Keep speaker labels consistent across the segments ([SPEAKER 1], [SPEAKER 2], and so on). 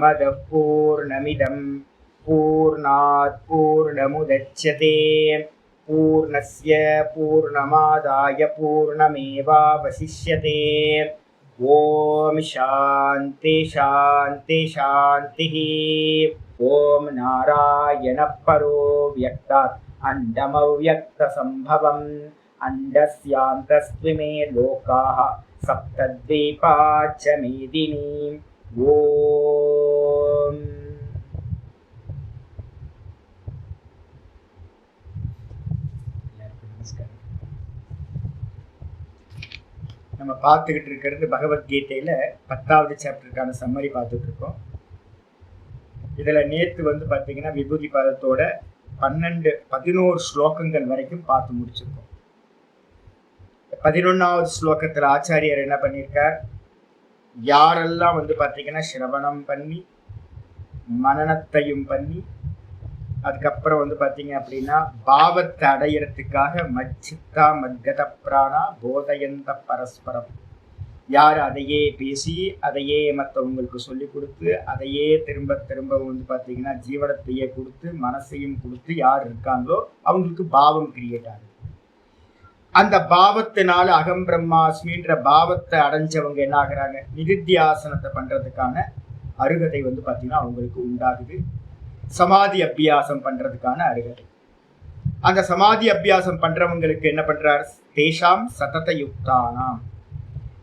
[SPEAKER 1] पूर्णमदः पूर्णमिदं पूर्णात् पूर्णमुदच्यते पूर्णस्य पूर्णमादाय पूर्णमेवावशिष्यते। ओम शांति शांति शांति। ओम नारायण परो व्यक्तात् अंडमव्यक्त संभवम् अंडस्यान्तस्त्विमे लोकाः सप्तद्वीपाच्च मेदिनी। ओम நம்ம பார்த்துக்கிட்டு இருக்கிறது பகவத்கீதையில 10வது சாப்டருக்கான சம்மரி பார்த்துட்டு இருக்கோம். இதுல நேத்து பார்த்தீங்கன்னா விபூதி பாதத்தோட 11 ஸ்லோகங்கள் வரைக்கும் பார்த்து முடிச்சிருக்கோம். 11வது ஸ்லோகத்துல ஆச்சாரியர் என்ன பண்ணியிருக்கார், யாரெல்லாம் பார்த்தீங்கன்னா சிரவணம் பண்ணி மனனத்தையும் பண்ணி அதுக்கப்புறம் பார்த்தீங்க அப்படின்னா பாவத்தை அடையிறதுக்காக மச்சித்தா மத்கத பிராணா போதயந்த பரஸ்பரம், யார் அதையே பேசி அதையே மற்றவங்களுக்கு சொல்லி கொடுத்து அதையே திரும்ப திரும்ப பார்த்தீங்கன்னா ஜீவனத்தையே கொடுத்து மனசையும் கொடுத்து யார் இருக்காங்களோ அவங்களுக்கு பாவம் கிரியேட் ஆகுது. அந்த பாவத்தினால அகம் பிரம்மாஸ்மின்ற பாவத்தை அடைஞ்சவங்க என்ன ஆகுறாங்க, நிதித்தியாசனத்தை பண்றதுக்கான அருகதை பார்த்தீங்கன்னா அவங்களுக்கு உண்டாகுது. சமாதி அபியாசம் பண்றதுக்கான அருகதை. அந்த சமாதி அபியாசம் பண்றவங்களுக்கு என்ன பண்றார், தேஷாம் சதத யுக்தானாம்,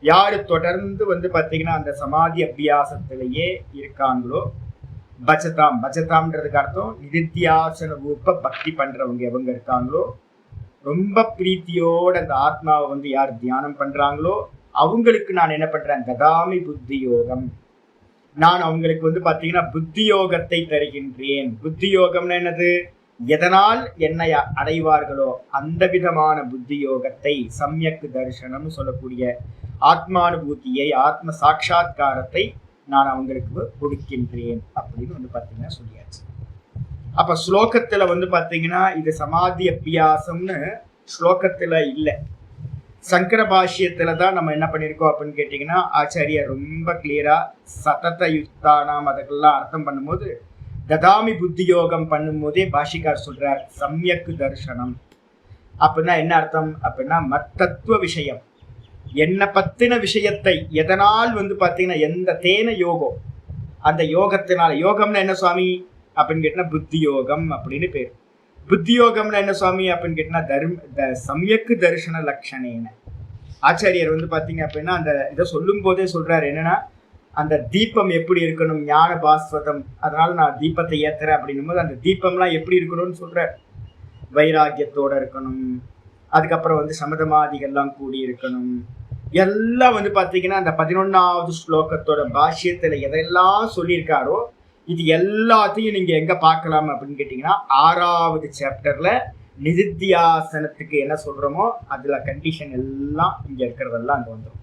[SPEAKER 1] யாரு தொடர்ந்து பார்த்தீங்கன்னா அந்த சமாதி அபியாசத்திலேயே இருக்காங்களோ, பஜதாம், பஜதாம்ன்றதுக்கு அர்த்தம் நிதித்தியாசன ரூப பக்தி பண்றவங்க எவங்க இருக்காங்களோ, ரொம்ப பிரீத்தியோட அந்த ஆத்மாவை யார் தியானம் பண்றாங்களோ அவங்களுக்கு நான் என்ன பண்றேன், ததாமி புத்தி யோகம், நான் அவங்களுக்கு பார்த்தீங்கன்னா புத்தி யோகத்தை தருகின்றேன். புத்தி யோகம்னு என்னது, எதனால் என்னை அடைவார்களோ அந்த விதமான புத்தி யோகத்தை, சம்யக் தரிசனம் சொல்லக்கூடிய ஆத்மானுபூதியை, ஆத்ம சாட்சா்காரத்தை நான் அவங்களுக்கு கொடுக்கின்றேன் அப்படின்னு பார்த்தீங்கன்னா சொல்லியாச்சு. அப்ப ஸ்லோகத்துல பார்த்தீங்கன்னா இது சமாதி அபியாசம்னு ஸ்லோகத்துல இல்லை, சங்கர பாஷ்யத்துல தான் நம்ம என்ன பண்ணிருக்கோம் அப்படின்னு கேட்டீங்கன்னா ஆச்சாரியர் ரொம்ப கிளியரா சதத யுக்தானாம் அதுக்கெல்லாம் அர்த்தம் பண்ணும்போது ததாமி புத்தி யோகம் பண்ணும்போதே பாஷிகார் சொல்றார் சம்யக் தர்சனம். அப்படின்னா என்ன அர்த்தம் அப்படின்னா மத்தத்துவ விஷயம், என்ன பத்தின விஷயத்தை எதனால் பார்த்தீங்கன்னா எந்த தேன யோகம், அந்த யோகத்தினால, யோகம்னா என்ன சுவாமி அப்படின்னு கேட்டீங்கன்னா புத்தி யோகம் அப்படின்னு பேர். புத்தி யோகம்னா என்ன சுவாமி அப்படின்னு கேட்டீங்கன்னா சம்யக் தரிசன லட்சணேன. ஆச்சாரியர் பார்த்தீங்க அப்படின்னா அந்த இதை சொல்லும் போதே சொல்றாரு என்னன்னா, அந்த தீபம் எப்படி இருக்கணும், ஞான பாஸ்வதம், அதனால நான் தீபத்தை ஏத்துறேன் அப்படின்னும் போது அந்த தீபம்லாம் எப்படி இருக்கணும்னு சொல்ற, வைராக்கியத்தோட இருக்கணும், அதுக்கப்புறம் சமதமாதிகள்லாம் கூடி இருக்கணும், எல்லாம் பார்த்தீங்கன்னா அந்த 11வது ஸ்லோகத்தோட பாஷ்யத்துல எதெல்லாம் சொல்லியிருக்காரோ இது எல்லாத்தையும் நீங்க எங்க பார்க்கலாம் அப்படின்னு கேட்டீங்கன்னா 6வது சாப்டர்ல நிதித்தியாசனத்துக்கு என்ன சொல்றோமோ அதுல கண்டிஷன் எல்லாம் இங்க இருக்கிறதெல்லாம் அங்க வந்துடும்.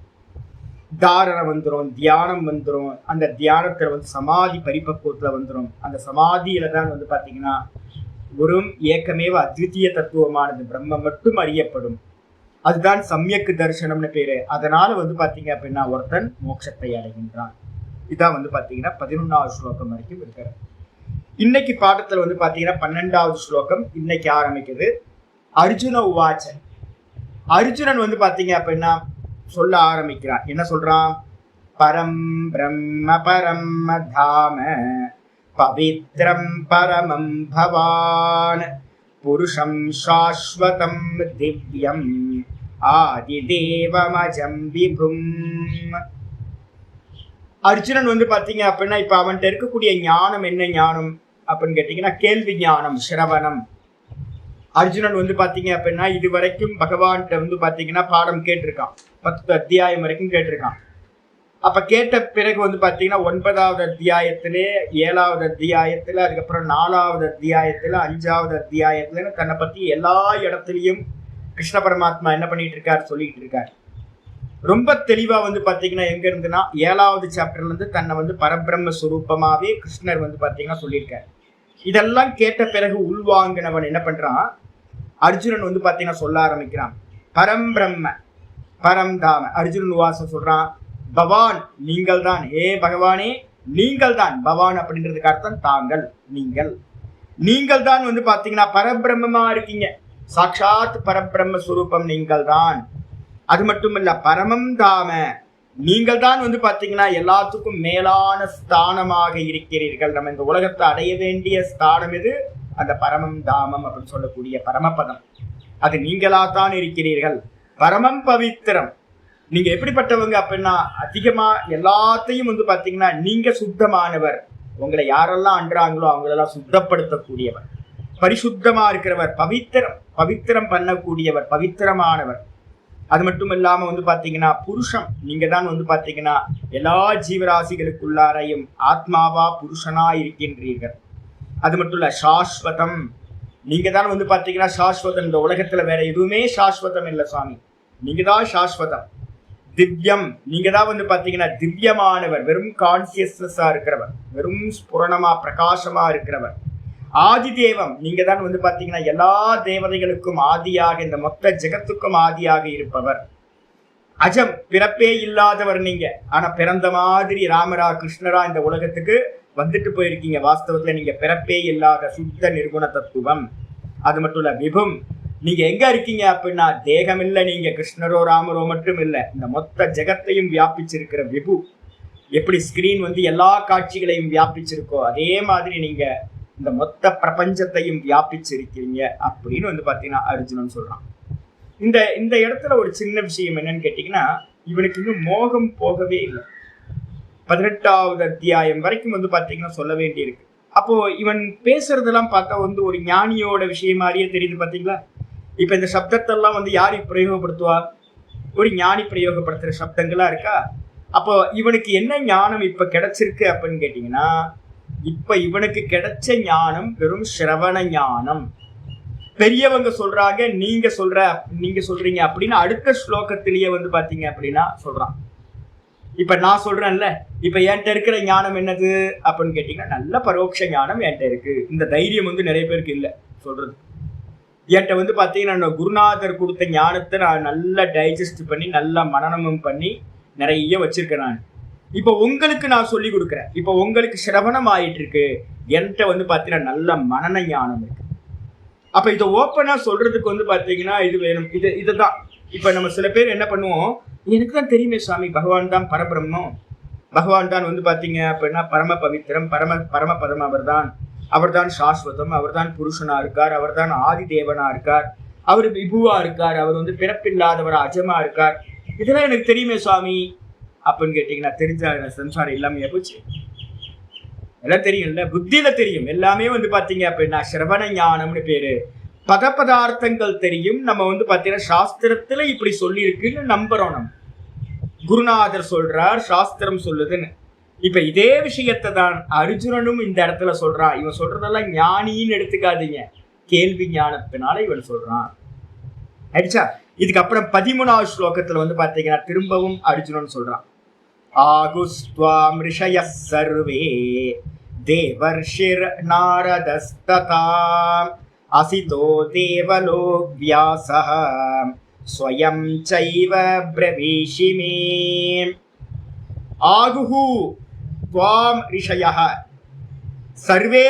[SPEAKER 1] தாரணை வந்துடும், தியானம் வந்துடும், அந்த தியானத்துல சமாதி பரிபக்குவத்துல வந்துடும். அந்த சமாதியில தான் பார்த்தீங்கன்னா ஒரு ஏக்கமேவ அத்விதீய தத்துவமானது பிரம்ம மட்டும் அறியப்படும். அதுதான் சம்யக் தரிசனம்னு பேரு. அதனால பார்த்தீங்க அப்படின்னா ஒருத்தன் மோட்சத்தை அடைகின்றான். இதான் பார்த்தீங்கன்னா 11வது ஸ்லோகம் வரைக்கும் இருக்கிறது. இன்னைக்கு பாடத்துல பார்த்தீங்கன்னா 12வது ஸ்லோகம் இன்னைக்கு ஆரம்பிக்குது. அர்ஜுன உவாச்ச, அர்ஜுனன் பார்த்தீங்க அப்படின்னா சொல்ல ஆரம்பிக்கிறான். என்ன சொல்றான், பரம் பிரம்ம பரம் தாம பவித்ரம் பரமம் பவான் புருஷம் சாஸ்வதம் திவ்யம் ஆதிதேவமஜம் விபும். அர்ஜுனன் பார்த்தீங்க அப்படின்னா இப்ப அவன்கிட்ட இருக்கக்கூடிய ஞானம் என்ன ஞானம் அப்படின்னு கேட்டீங்கன்னா கேள்வி ஞானம், சிரவணம். அர்ஜுனன் பார்த்தீங்க அப்படின்னா இது வரைக்கும் பகவான்கிட்ட பார்த்தீங்கன்னா பாடம் கேட்டிருக்கான், 10 அத்தியாயம் வரைக்கும் கேட்டிருக்கான். அப்ப கேட்ட பிறகு பார்த்தீங்கன்னா 9வது அத்தியாயத்திலே, 7வது அத்தியாயத்துல, அதுக்கப்புறம் 4வது அத்தியாயத்துல, 5வது அத்தியாயத்துலன்னு தன்னை பத்தி எல்லா இடத்துலயும் கிருஷ்ண பரமாத்மா என்ன பண்ணிட்டு இருக்காரு, சொல்லிட்டு இருக்காரு. ரொம்ப தெளிவா பார்த்தீங்கன்னா எங்க இருந்துன்னா 7வது சாப்டர்ல இருந்து தன்னை பரபிரம்ம சுரூபமாவே கிருஷ்ணர் பார்த்தீங்கன்னா சொல்லியிருக்காரு. இதெல்லாம் கேட்ட பிறகு உள்வாங்கினவன் என்ன பண்றான், அர்ஜுனன் பார்த்தீங்கன்னா சொல்ல ஆரம்பிக்கிறான், பரம்பிரம்ம பரம் தாம. அர்ஜுனன் வாசம் சொல்றான், பவான் நீங்கள் தான், ஏ பகவானே நீங்கள் தான். பவான் அப்படின்றதுக்கு அர்த்தம் தாங்கள், நீங்கள். நீங்கள் தான் வந்து பாத்தீங்கன்னா பரபிரம்மமா இருக்கீங்க. சாட்சாத் பரபிரம்ம சுரூபம் நீங்கள் தான். அது மட்டும் இல்ல, பரமம் தாம, நீங்கள் தான் வந்து பாத்தீங்கன்னா எல்லாத்துக்கும் மேலான ஸ்தானமாக இருக்கிறீர்கள். நம்ம இந்த உலகத்தை அடைய வேண்டிய ஸ்தானம் எது? அந்த பரமம் தாமம் அப்படின்னு சொல்லக்கூடிய பரமபதம், அது நீங்களாத்தான் இருக்கிறீர்கள். பரமம் பவித்திரம், நீங்க எப்படிப்பட்டவங்க அப்படின்னா அதிகமா எல்லாத்தையும் வந்து பாத்தீங்கன்னா நீங்க சுத்தமானவர். உங்களை யாரெல்லாம் அன்றாங்களோ அவங்களெல்லாம் சுத்தப்படுத்தக்கூடியவர், பரிசுத்தமா இருக்கிறவர், பவித்திரம் பண்ணக்கூடியவர், பவித்திரமானவர். அது மட்டும் இல்லாம வந்து பாத்தீங்கன்னா புருஷம், நீங்க தான் வந்து பாத்தீங்கன்னா எல்லா ஜீவராசிகளுக்குள்ளாரையும் ஆத்மாவா புருஷனா இருக்கின்றீர்கள். அது மட்டும் இல்ல சாஸ்வதம், நீங்க தான் வந்து பாத்தீங்கன்னா சாஸ்வதம். இந்த உலகத்துல வேற எதுவுமே சாஸ்வதம் இல்லை சுவாமி, நீங்க தான் சாஸ்வதம். திவ்யம், நீங்க தான் வந்து பாத்தீங்கன்னா திவ்யமானவர், வெறும் கான்சியஸ்னஸா இருக்கிறவர், வெறும் ஸ்புரணமா பிரகாசமா இருக்கிறவர். ஆதி தேவம், நீங்க தான் வந்து பாத்தீங்கன்னா எல்லா தேவதைகளுக்கும் ஆதியாக, இந்த மொத்த ஜெகத்துக்கும் ஆதியாக இருப்பவர். அஜம், பிறப்பே இல்லாதவர் நீங்க, ஆனா பிறந்த மாதிரி ராமரா கிருஷ்ணரா இந்த உலகத்துக்கு வந்துட்டு போயிருக்கீங்க. வாஸ்தவத்துல நீங்க பிறப்பே இல்லாத சுத்த நிர்குண தத்துவம். அது மட்டும் இல்ல விபும், நீங்க எங்க இருக்கீங்க அப்படின்னா தேகம் இல்ல, நீங்க கிருஷ்ணரோ ராமரோ மட்டும் இல்ல, இந்த மொத்த ஜெகத்தையும் வியாபிச்சிருக்கிற விபு. எப்படி ஸ்கிரீன் வந்து எல்லா காட்சிகளையும் வியாபிச்சிருக்கோ அதே மாதிரி நீங்க இந்த மொத்த பிரபஞ்சத்தையும் வியாபிச்சிருக்கீங்க அப்படின்னு வந்து பாத்தீங்கன்னா அர்ஜுனன் சொல்றான். இந்த இடத்துல ஒரு சின்ன விஷயம் என்னன்னு கேட்டீங்கன்னா, இவனுக்கு இன்னும் மோகம் போகவே இல்லை. 18வது அத்தியாயம் வரைக்கும் வந்து பாத்தீங்கன்னா சொல்ல வேண்டி இருக்கு. அப்போ இவன் பேசுறதெல்லாம் பார்த்தா வந்து ஒரு ஞானியோட விஷயம் மாதிரியே தெரியுது பாத்தீங்களா. இப்ப இந்த சப்தத்தெல்லாம் வந்து யாரு பிரயோகப்படுத்துவா? ஒரு ஞானி பிரயோகப்படுத்துற சப்தங்களா இருக்கா? அப்போ இவனுக்கு என்ன ஞானம் இப்ப கிடைச்சிருக்கு அப்படின்னு கேட்டீங்கன்னா, இப்ப இவனுக்கு கிடைச்ச ஞானம் வெறும் சிரவண ஞானம். பெரியவங்க சொல்றாங்க, நீங்க சொல்றீங்க அப்படின்னு அடுத்த ஸ்லோகத்திலேயே வந்து பாத்தீங்க அப்படின்னா சொல்றான். இப்ப நான் சொல்றேன்ல, இப்ப என்கிட்ட இருக்கிற ஞானம் என்னது அப்படின்னு கேட்டீங்கன்னா நல்ல பரோட்ச ஞானம் என்கிட்ட இருக்கு. இந்த தைரியம் வந்து நிறைய பேருக்கு இல்லை சொல்றது. என்கிட்ட வந்து பாத்தீங்கன்னா குருநாதர் கொடுத்த ஞானத்தை நான் நல்லா டைஜஸ்ட் பண்ணி நல்லா மனனமும் பண்ணி நிறைய வச்சிருக்கேன் நான். இப்ப உங்களுக்கு நான் சொல்லி கொடுக்குறேன். இப்ப உங்களுக்கு சிரவணம் ஆயிட்டு இருக்கு, என்கிட்ட வந்து பாத்தீங்கன்னா நல்ல மனன ஞானம் இருக்கு. அப்ப இதை ஓப்பனா சொல்றதுக்கு வந்து பாத்தீங்கன்னா இது வேணும். இதுதான் இப்ப நம்ம சில பேர் என்ன பண்ணுவோம், எனக்கு தான் தெரியுமே சுவாமி, பகவான் தான் பரபிரம்மம், பகவான் தான் வந்து பாத்தீங்க அப்படின்னா பரம பவித்திரம், பரமபதம், அவர் தான் சாஸ்வதம், அவர் தான் புருஷனா இருக்கார், அவர் தான் ஆதி தேவனா இருக்கார், அவர் விபுவா இருக்கார், அவர் வந்து பிறப்பில்லாதவர் அஜமா இருக்கார், இதெல்லாம் எனக்கு தெரியுமே சுவாமி அப்படின்னு கேட்டீங்கன்னா தெரிஞ்சா சம்சாரம் இல்லாம போச்சு. எல்லாம் தெரியும்ல, புத்தியில தெரியும் எல்லாமே வந்து பாத்தீங்க அப்படின்னா சிரவண ஞானம்னு பேரு. பதார்த்தங்கள் தெரியும். நம்ம வந்து பாத்தீங்கன்னா சாஸ்திரத்துல இப்படி சொல்லி இருக்குன்னு நம்புறோம். நம்ம குருநாதர் சொல்றார், சாஸ்திரம் சொல்லுதுன்னு. இப்ப இதே விஷயத்தை தான் அர்ஜுனனும் இந்த இடத்துல சொல்றான். இவன் சொல்றதெல்லாம் ஞானின்னு எடுத்துக்காதீங்க, கேள்வி ஞானத்தினால இவன் சொல்றான். ஆயிடுச்சா? இதுக்கப்புறம் 13வது ஸ்லோகத்துல வந்து பாத்தீங்கன்னா திரும்பவும் அர்ஜுனன் சொல்றான். ஆகுஸ்த்வாம் ரிஷய சர்வே தேவர்ஷிர் நாரதஸ்ததா அசிதோ தேவலோ வியாசஹ ஸ்வயம் சைவ பிரவீஷிமே. ஆகுஹு துவாம் ரிஷயஹ, சர்வே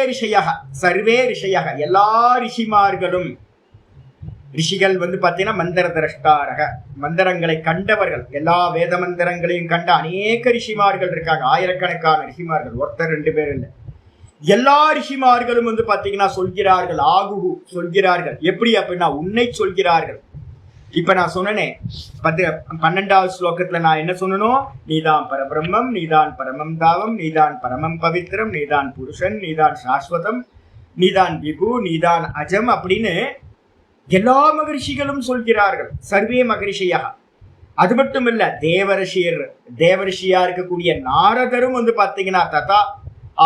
[SPEAKER 1] ரிஷயஹ, எல்லா ரிஷிமார்களும். ரிஷிகள் வந்து பாத்தீங்கன்னா மந்திர திரஷ்டாரக, மந்திரங்களை கண்டவர்கள், எல்லா வேத மந்திரங்களையும் கண்ட அநேக ரிஷிமார்கள் இருக்காங்க, ஆயிரக்கணக்கான ரிஷிமார்கள், ஒருத்தர் 2 பேர் இல்லை. எல்லா ரிஷிமார்களும் வந்து பாத்தீங்கன்னா சொல்கிறார்கள், ஆகுஹு சொல்கிறார்கள். எப்படி அப்படின்னா உன்னை சொல்கிறார்கள். இப்ப நான் சொன்னனே 12வது ஸ்லோகத்துல நான் என்ன சொன்னனோ, நீதான் பரபிரம்மம், நீதான் பரமம் தாவம், நீதான் பரமம் பவித்திரம், நீதான் புருஷன், நீதான் சாஸ்வதம், நீதான் விபு, நீதான் அஜம் அப்படின்னு எல்லா மகரிஷிகளும் சொல்கிறார்கள். சர்வே மகரிஷியா. அது மட்டும் இல்ல, தேவரிஷியா இருக்கக்கூடிய நாரதரும் வந்து பாத்தீங்கன்னா ததா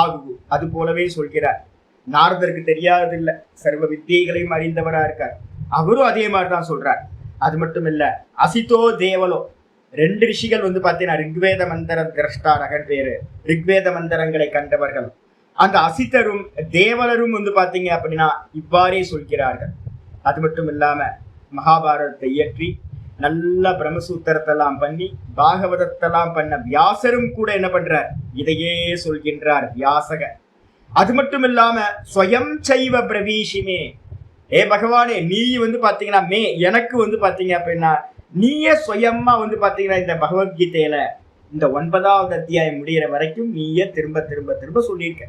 [SPEAKER 1] ஆகு, அது போலவே சொல்கிறார். நாரதருக்கு தெரியாது இல்ல, சர்வ வித்தியைகளையும் அறிந்தவரா இருக்கார், அவரும் அதே மாதிரிதான் சொல்றார். அது மட்டும் இல்ல, அசிதோ தேவலோ, 2 ரிஷிகள் வந்து பாத்தீங்கன்னா ரிக்வேத மந்திர திரஷ்டாரகன் பேரு, ரிக்வேத மந்திரங்களை கண்டவர்கள். அந்த அசிதரும் தேவலரும் வந்து பாத்தீங்க அப்படின்னா இவ்வாறே சொல்கிறார்கள். அது மட்டும் இல்லாம மகாபாரதத்தை இயற்றி நல்ல பிரம்மசூத்திரத்தெல்லாம் பண்ணி பாகவதத்தெல்லாம் பண்ண வியாசரும் கூட என்ன பண்றார், இதையே சொல்கின்றார் வியாசக. அது மட்டும் இல்லாம ஸ்வயம் சைவ பிரவீஷிமே, ஏ பகவானே நீ வந்து பாத்தீங்கன்னா எனக்கு வந்து பாத்தீங்க அப்படின்னா நீயே சுயமா வந்து பாத்தீங்கன்னா இந்த பகவத்கீதையில இந்த 9வது அத்தியாயம் முடிகிற வரைக்கும் நீயே திரும்ப திரும்ப திரும்ப சொல்லியிருக்க.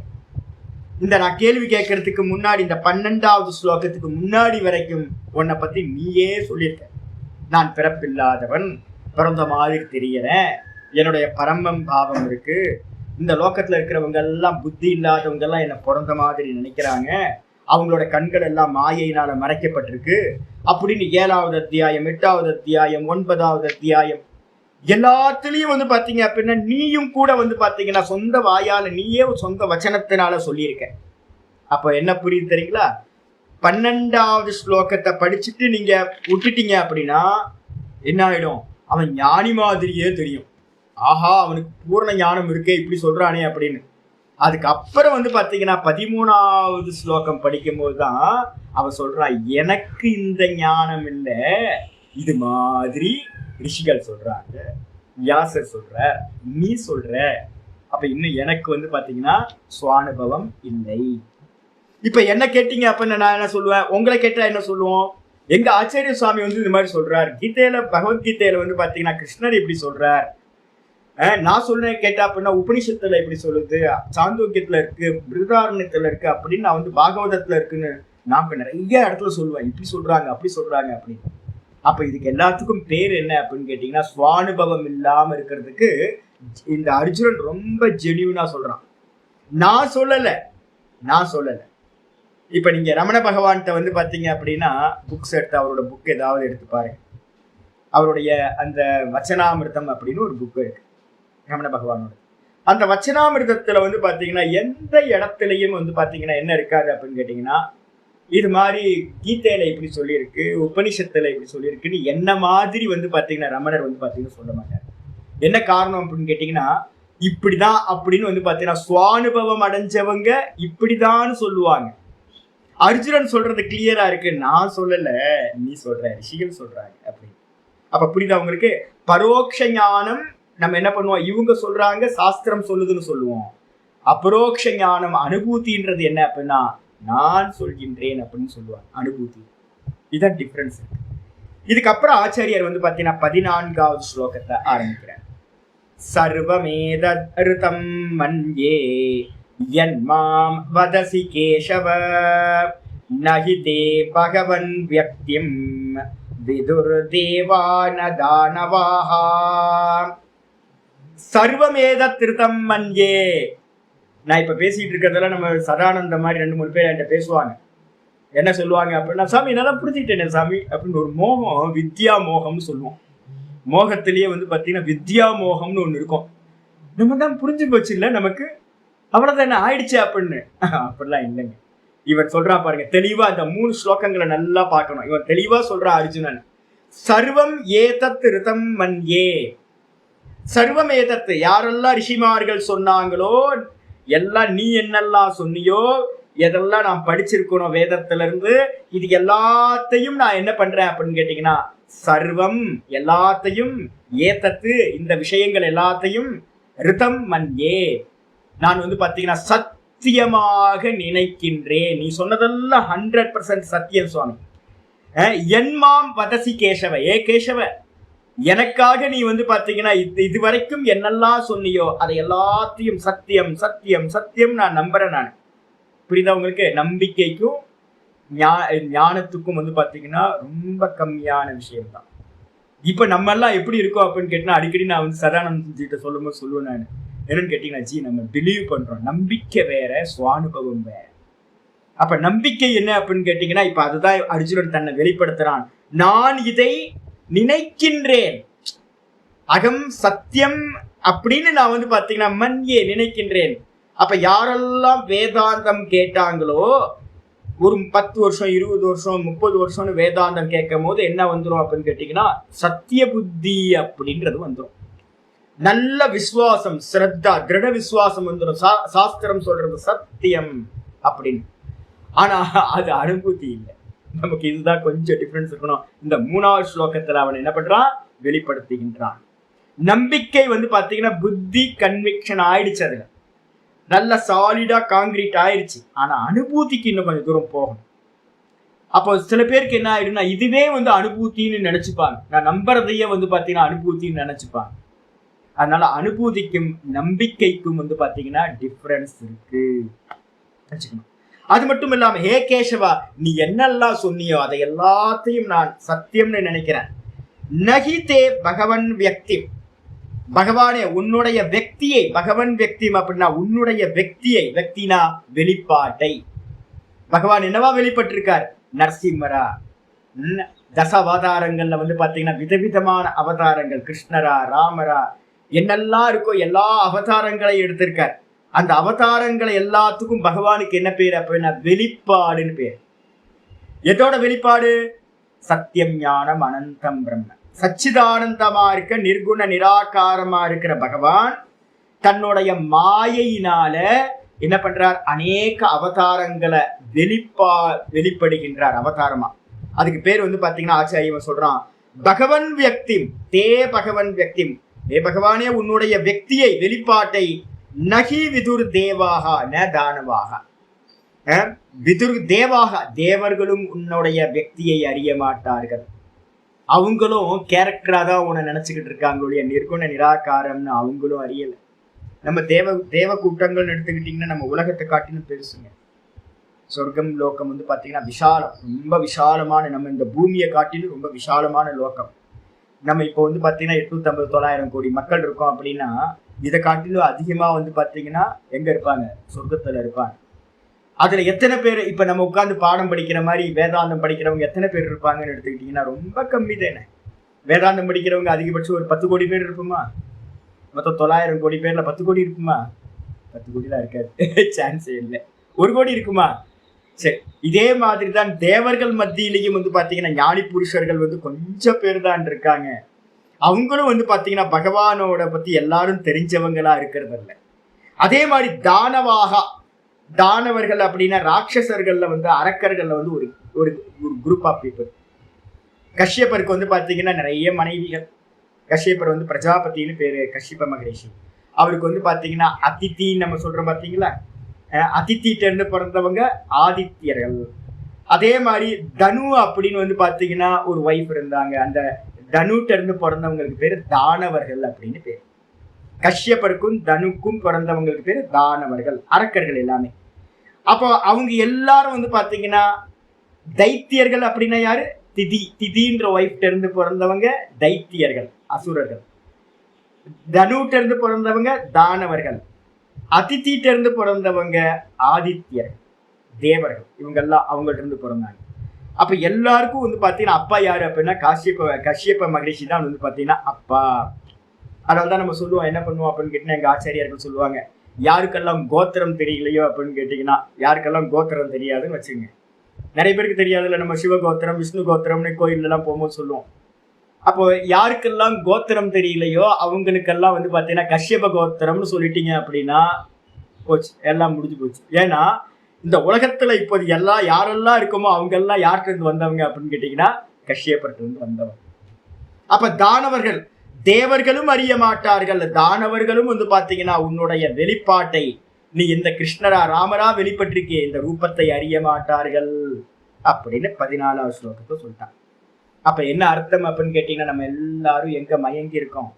[SPEAKER 1] இந்த நான் கேள்வி கேட்கறதுக்கு முன்னாடி இந்த 12வது ஸ்லோகத்துக்கு முன்னாடி வரைக்கும் உன்னை பத்தி நீயே சொல்லியிருக்க. நான் பிறப்பில்லாதவன், பிறந்த மாதிரி தெரியறேன், என்னுடைய பரமம் பாவம் இருக்கு, இந்த லோகத்துல இருக்கிறவங்க எல்லாம் புத்தி இல்லாதவங்க எல்லாம் என்ன பிறந்த மாதிரி நினைக்கிறாங்க, அவங்களோட கண்கள் எல்லாம் மாயையினால மறைக்கப்பட்டிருக்கு அப்படின்னு 7வது அத்தியாயம் 8வது அத்தியாயம் 9வது அத்தியாயம் எல்லாத்துலயும் வந்து பாத்தீங்க அப்படின்னா நீயும் கூட வந்து பாத்தீங்கன்னா சொந்த வாயால நீயே சொந்த வச்சனத்தினால சொல்லியிருக்க. அப்ப என்ன புரியுது தெரியுங்களா? 12வது ஸ்லோகத்தை படிச்சுட்டு நீங்க விட்டுட்டீங்க அப்படின்னா என்ன ஆயிடும், அவன் ஞானி மாதிரியே தெரியும். ஆஹா, அவனுக்கு பூர்ண ஞானம் இருக்கே இப்படி சொல்றானே அப்படின்னு. அதுக்கப்புறம் வந்து பாத்தீங்கன்னா 13வது ஸ்லோகம் படிக்கும் போதுதான் அவன் சொல்றான், எனக்கு இந்த ஞானம் இல்லை, இது மாதிரி ரிஷிகள் சொல்றாங்க, வியாசர் சொல்ற, நீ சொல்ற. அப்ப இன்னும் எனக்கு வந்து பாத்தீங்கன்னா சுவானுபவம் இல்லை. இப்ப என்ன கேட்டீங்க அப்படின்னு நான் என்ன சொல்லுவேன், உங்களை கேட்டா என்ன சொல்லுவோம், எங்க ஆச்சாரிய சுவாமி வந்து இந்த மாதிரி சொல்றார், கீதையில பகவத்கீதையில வந்து பாத்தீங்கன்னா கிருஷ்ணர் இப்படி சொல்றார், நான் சொல்றேன் கேட்டா அப்படின்னா உபனிஷத்துல எப்படி சொல்லுது, சாந்தோக்கியத்துல இருக்கு, பிருதாரண்யத்துல இருக்கு அப்படின்னு நான் வந்து பாகவதத்துல இருக்குன்னு நான் இப்ப நிறைய இடத்துல சொல்லுவேன், இப்படி சொல்றாங்க அப்படி சொல்றாங்க அப்படின்னு. அப்ப இதுக்கு எல்லாத்துக்கும் பேர் என்ன அப்படின்னு கேட்டீங்கன்னா சுவானுபவம் இல்லாம இருக்கிறதுக்கு இந்த அர்ஜுனன் ரொம்ப ஜெனியூனா சொல்றான். நான் சொல்லல. இப்ப நீங்க ரமண பகவான்கிட்ட வந்து பாத்தீங்க அப்படின்னா புக்ஸ் எடுத்து அவரோட புக் ஏதாவது எடுத்து பாருங்க. அவருடைய அந்த வச்சனாமிர்தம் அப்படின்னு ஒரு புக் இருக்கு ரமண பகவானோட. அந்த வச்சனாமிர்தத்துல வந்து பாத்தீங்கன்னா எந்த இடத்துலயும் வந்து பாத்தீங்கன்னா என்ன இருக்காது அப்படின்னு கேட்டீங்கன்னா இது மாதிரி கீதையில இப்படி சொல்லியிருக்கு, உபனிஷத்துல இப்படி சொல்லியிருக்குன்னு என்ன மாதிரி வந்து பாத்தீங்கன்னா ரமணர் வந்து பாத்தீங்கன்னா சொல்ல மாட்டார். என்ன காரணம் அப்படின்னு கேட்டீங்கன்னா இப்படிதான் அப்படின்னு வந்து பாத்தீங்கன்னா சுவானுபவம் அடைஞ்சவங்க இப்படிதான் சொல்லுவாங்க. அர்ஜுனன் சொல்றது கிளியரா இருக்கு, நான் சொல்லல, நீ சொல்ற, ரிஷிகள் சொல்றாங்க அப்படின்னு. அப்ப புரியுதா உங்களுக்கு? பரோட்ச ஞானம் நம்ம என்ன பண்ணுவோம், இவங்க சொல்றாங்க சாஸ்திரம் சொல்லுதுன்னு சொல்லுவோம். அபரோக்ஷ ஞானம் அனுபூதின்றது என்ன அப்படின்னா நான் சொல்கின்றேன் அப்படின்னு சொல்லுவாங்க, அனுபூதி. இதுதான் டிஃபரன்ஸ். இதுக்கப்புறம் ஆச்சாரியர் வந்து பாத்தீங்கன்னா 14வது ஸ்லோகத்தை ஆரம்பிக்கிறார். சர்வமேதம் மன்யே யன்மாம் வதசி கேசவ நஹி தே பகவன் வ்யக்திம் விதுர் தேவான தானவாஹா. சர்வமேத திருத்தம் மன்யே. நான் இப்ப பேசிட்டு இருக்கிறதெல்லாம் நம்ம சதானந்த மாதிரி 2-3 பேர் என்கிட்ட பேசுவாங்க. என்ன சொல்லுவாங்க அப்படின்னா, சாமி நல்லா புரிஞ்சுக்கிட்டேன் சாமி அப்படின்னு ஒரு மோகம், வித்யா மோகம்னு சொல்லுவோம். மோகத்திலேயே வந்து பாத்தீங்கன்னா வித்யா மோகம்னு ஒண்ணு இருக்கும். நம்ம தான் புரிஞ்சு போச்சு இல்ல நமக்கு, அவ்வளவுதான் என்ன ஆயிடுச்சு அப்படின்னு. அப்படிலாம் இல்லைங்க. இவன் சொல்றான் பாருங்க தெளிவா, இந்த 3 ஸ்லோகங்களை நல்லா பார்க்கணும். இவன் தெளிவா சொல்றான் அர்ஜுனன், சர்வம் ஏதத் ரிதம் மன்யே. சர்வம் ஏதத்து, யாரெல்லாம் ரிஷிமார்கள் சொன்னாங்களோ எல்லாம், நீ என்னெல்லாம் சொன்னியோ, எதெல்லாம் நான் படிச்சிருக்கணும் வேதத்துல இருந்து, இது எல்லாத்தையும் நான் என்ன பண்றேன் அப்படின்னு கேட்டீங்கன்னா சர்வம் எல்லாத்தையும், ஏதத்து இந்த விஷயங்கள் எல்லாத்தையும், ரிதம் மன்யே நான் வந்து பாத்தீங்கன்னா சத்தியமாக நினைக்கின்றேன். நீ சொன்னதெல்லாம் 100% சத்தியம் சுவாமி. என்மாம் வதசி கேசவ, ஏ கேசவ, எனக்காக நீ வந்து பாத்தீங்கன்னா இதுவரைக்கும் என்னெல்லாம் சொன்னியோ அதை எல்லாத்தையும் சத்தியம் சத்தியம் சத்தியம் நான் நம்புறேன். நான் புரியுதா உங்களுக்கு? நம்பிக்கைக்கும் ஞானத்துக்கும் வந்து பாத்தீங்கன்னா ரொம்ப கம்மியான விஷயம் தான். இப்ப நம்ம எல்லாம் எப்படி இருக்கோம் அப்படின்னு கேட்டீங்கன்னா, அடிக்கடி நான் வந்து சதானந்தஜிட்ட சொல்லும்போது சொல்லுவேன் நான், என்னன்னு கேட்டீங்கன்னா, ஜி நம்ம பிலீவ் பண்றோம், நம்பிக்கை வேற சுவானுபவம் வேற. அப்ப நம்பிக்கை என்ன அப்படின்னு கேட்டீங்கன்னா, இப்ப அதுதான் அர்ஜுனன் தன்னை வெளிப்படுத்துறான், நான் இதை நினைக்கின்றேன், அகம் சத்தியம் அப்படின்னு நான் வந்து பாத்தீங்கன்னா மன்யே நினைக்கின்றேன். அப்ப யாரெல்லாம் வேதாந்தம் கேட்டாங்களோ, ஒரு 10 வருஷம் 20 வருஷம் 30 வருஷம்னு வேதாந்தம் கேட்கும் போது என்ன வந்துடும் அப்படின்னு கேட்டீங்கன்னா சத்திய புத்தி அப்படின்றது வந்துடும். நல்ல விசுவாசம், ஸ்ரத்தா, திருட விசுவாசம் வந்துடும். சாஸ்திரம் சொல்றது சத்தியம் அப்படின்னு. ஆனா அது அனுபூதி இல்லை. நமக்கு இதுதான் கொஞ்சம் டிஃபரன்ஸ் இருக்கணும். இந்த 3வது ஸ்லோகத்துல அவன் என்ன பண்றான், வெளிப்படுத்துகின்றான். நம்பிக்கை வந்து பாத்தீங்கன்னா புத்தி கன்விக்ஷன் ஆயிடுச்சு, அதுல நல்ல சாலிடா காங்கிரீட் ஆயிடுச்சு. ஆனா அனுபூதிக்கு இன்னும் கொஞ்சம் தூரம் போகணும். அப்போ சில பேருக்கு என்ன ஆயிடும்னா இதுவே வந்து அனுபூத்தின்னு நினைச்சுப்பாங்க. நான் நம்புறதையே வந்து பாத்தீங்கன்னா அனுபூத்தின்னு நினைச்சுப்பாங்க. அதனால அனுபூதிக்கும் நம்பிக்கைக்கும் வந்து பாத்தீங்கன்னா டிஃபரன்ஸ் இருக்கு வச்சுக்கணும். அது மட்டும் இல்லாம ஹே கேசவா, நீ என்னெல்லாம் சொன்னியோ அதை எல்லாத்தையும் நான் சத்தியம்னு நினைக்கிறேன். நகிதே பகவன் வியக்தி, பகவானே உன்னுடைய வெக்தியை, பகவன் வெக்திம் அப்படின்னா உன்னுடைய வெக்தியை, வெக்தினா வெளிப்பாட்டை. பகவான் என்னவா வெளிப்பட்டிருக்கார், நரசிம்மரா, தச அவதாரங்கள்ல வந்து பாத்தீங்கன்னா விதவிதமான அவதாரங்கள், கிருஷ்ணரா ராமரா என்னெல்லாம் இருக்கோ எல்லா அவதாரங்களையும் எடுத்திருக்கார். அந்த அவதாரங்களை எல்லாத்துக்கும் பகவானுக்கு என்ன பேர் அப்படின்னா வெளிப்பாடுன்னு பேர். எதோட வெளிப்பாடு, சத்தியம் ஞானம் அனந்தம் பிரம்ம, சச்சிதானந்தமா இருக்க நிர்குண நிராகாரமா இருக்கிற பகவான் தன்னுடைய மாயையினால என்ன பண்றார், அநேக அவதாரங்களை வெளிப்படுகின்றார் அவதாரமா. அதுக்கு பேர் வந்து பாத்தீங்கன்னா ஆச்சாரியன் சொல்றான் பகவன் வியக்திம், தே பகவன் வியக்திம், ஏ பகவானே உன்னுடைய வெக்தியை வெளிப்பாட்டை நகி விதுர் தேவாக ந தானவாக, விதுர் தேவாக தேவர்களும் உன்னுடைய வெக்தியை அறிய மாட்டார்கள். அவங்களும் கேரக்டரா தான் உன்னை நினைச்சுக்கிட்டு இருக்காங்களுடைய நிர்குண நிராகாரம்னு அவங்களும் அறியல. நம்ம தேவ கூட்டங்கள்னு எடுத்துக்கிட்டீங்கன்னா நம்ம உலகத்தை காட்டிலும் பெருசுங்க. சொர்க்கம் லோகம் வந்து பாத்தீங்கன்னா விஷாலம், ரொம்ப விஷாலமான, நம்ம இந்த பூமியை காட்டிலும் ரொம்ப விஷாலமான லோகம். நம்ம இப்போ வந்து பாத்தீங்கன்னா 850-900 கோடி மக்கள் இருக்கோம் அப்படின்னா இதை காட்டிலும் அதிகமா வந்து பாத்தீங்கன்னா எங்க இருப்பாங்க, சொர்க்கத்துல இருப்பாங்க. அதுல எத்தனை பேர் இப்ப நம்ம உட்கார்ந்து பாடம் படிக்கிற மாதிரி வேதாந்தம் படிக்கிறவங்க எத்தனை பேர் இருப்பாங்கன்னு எடுத்துக்கிட்டீங்கன்னா ரொம்ப கம்மி தானே. வேதாந்தம் படிக்கிறவங்க அதிகபட்சம் ஒரு 10 கோடி பேர் இருப்போமா, மொத்தம் 900 கோடி பேர்ல 10 கோடி இருக்குமா, 10 கோடிலாம் இருக்காது, சான்ஸே இல்லை. 1 கோடி இருக்குமா? சரி, இதே மாதிரி தான் தேவர்கள் மத்தியிலையும் வந்து பாத்தீங்கன்னா ஞானி புருஷர்கள் வந்து கொஞ்சம் பேர் தான் இருக்காங்க. அவங்களும் வந்து பாத்தீங்கன்னா பகவானோட பத்தி எல்லாரும் தெரிஞ்சவங்களா இருக்கிறது இல்லை. அதே மாதிரி தானவர்கள் அப்படின்னா ராட்சசர்கள்ல வந்து அரக்கர்கள்ல வந்து ஒரு ஒரு குரூப் ஆஃப் பீப்புள். கஷ்யப்பருக்கு வந்து பாத்தீங்கன்னா நிறைய மனைவிகள். கஷ்யப்பர் வந்து பிரஜாபதினு பேரு, கஷ்யப மகரிஷி. அவருக்கு வந்து பாத்தீங்கன்னா அதித்தின்னு நம்ம சொல்றோம் பாத்தீங்களா, அதித்திட்ட இருந்து பிறந்தவங்க ஆதித்யர்கள். அதே மாதிரி தனு அப்படின்னு வந்து பாத்தீங்கன்னா ஒரு வைஃப் இருந்தாங்க. அந்த தனுட்ட இருந்து பிறந்தவங்களுக்கு பேரு தானவர்கள் அப்படின்னு பேரு. கஷ்யப்பருக்கும் தனுக்கும் பிறந்தவங்களுக்கு பேரு தானவர்கள், அரக்கர்கள் எல்லாமே. அப்போ அவங்க எல்லாரும் வந்து பாத்தீங்கன்னா தைத்தியர்கள் அப்படின்னா யாரு, திதின்ற வைஃப்ட இருந்து பிறந்தவங்க தைத்தியர்கள், அசுரர்கள். தனுட்ட இருந்து பிறந்தவங்க தானவர்கள், அதித்திட்ட இருந்து பிறந்தவங்க ஆதித்யர்கள், தேவர்கள். இவங்கெல்லாம் அவங்கள்ட்ட இருந்து பிறந்தாங்க. அப்ப எல்லாருக்கும் வந்து பாத்தீங்கன்னா அப்பா யாரு அப்படின்னா கஷ்யப்ப மகரிஷி தான் வந்து பாத்தீங்கன்னா அப்பா. அதனால்தான் நம்ம சொல்லுவோம், என்ன பண்ணுவோம் அப்படின்னு கேட்டீங்கன்னா எங்க ஆச்சாரியர்கள் சொல்லுவாங்க, யாருக்கெல்லாம் கோத்திரம் தெரியலையோ அப்படின்னு கேட்டீங்கன்னா, யாருக்கெல்லாம் கோத்திரம் தெரியாதுன்னு வச்சுங்க. நிறைய பேருக்கு தெரியாதுல்ல, நம்ம சிவகோத்திரம் விஷ்ணு கோத்திரம்னு கோயில் எல்லாம் போகும்போது சொல்லுவோம். அப்போ யாருக்கெல்லாம் கோத்திரம் தெரியலையோ அவங்களுக்கெல்லாம் வந்து பாத்தீங்கன்னா கஷ்யப கோத்திரம்னு சொல்லிட்டீங்க அப்படின்னா போச்சு, எல்லாம் முடிஞ்சு போச்சு. ஏன்னா இந்த உலகத்துல இப்போது யாரெல்லாம் இருக்குமோ அவங்க எல்லாம் யார்கிட்ட இருந்து வந்தவங்க அப்படின்னு கேட்டீங்கன்னா கஷ்யப்பட்டு இருந்து வந்தவங்க. அப்ப தானவர்கள், தேவர்களும் அறிய மாட்டார்கள், தானவர்களும் வந்து பாத்தீங்கன்னா உன்னுடைய வெளிப்பாட்டை, நீ இந்த கிருஷ்ணரா ராமரா வெளிப்பட்டிருக்கே இந்த ரூபத்தை அறிய மாட்டார்கள் அப்படின்னு 14வது ஸ்லோகத்தை சொல்லிட்டான். அப்ப என்ன அர்த்தம் அப்படின்னு கேட்டீங்கன்னா, நம்ம எல்லாரும் எங்க மயங்கி இருக்கோம்,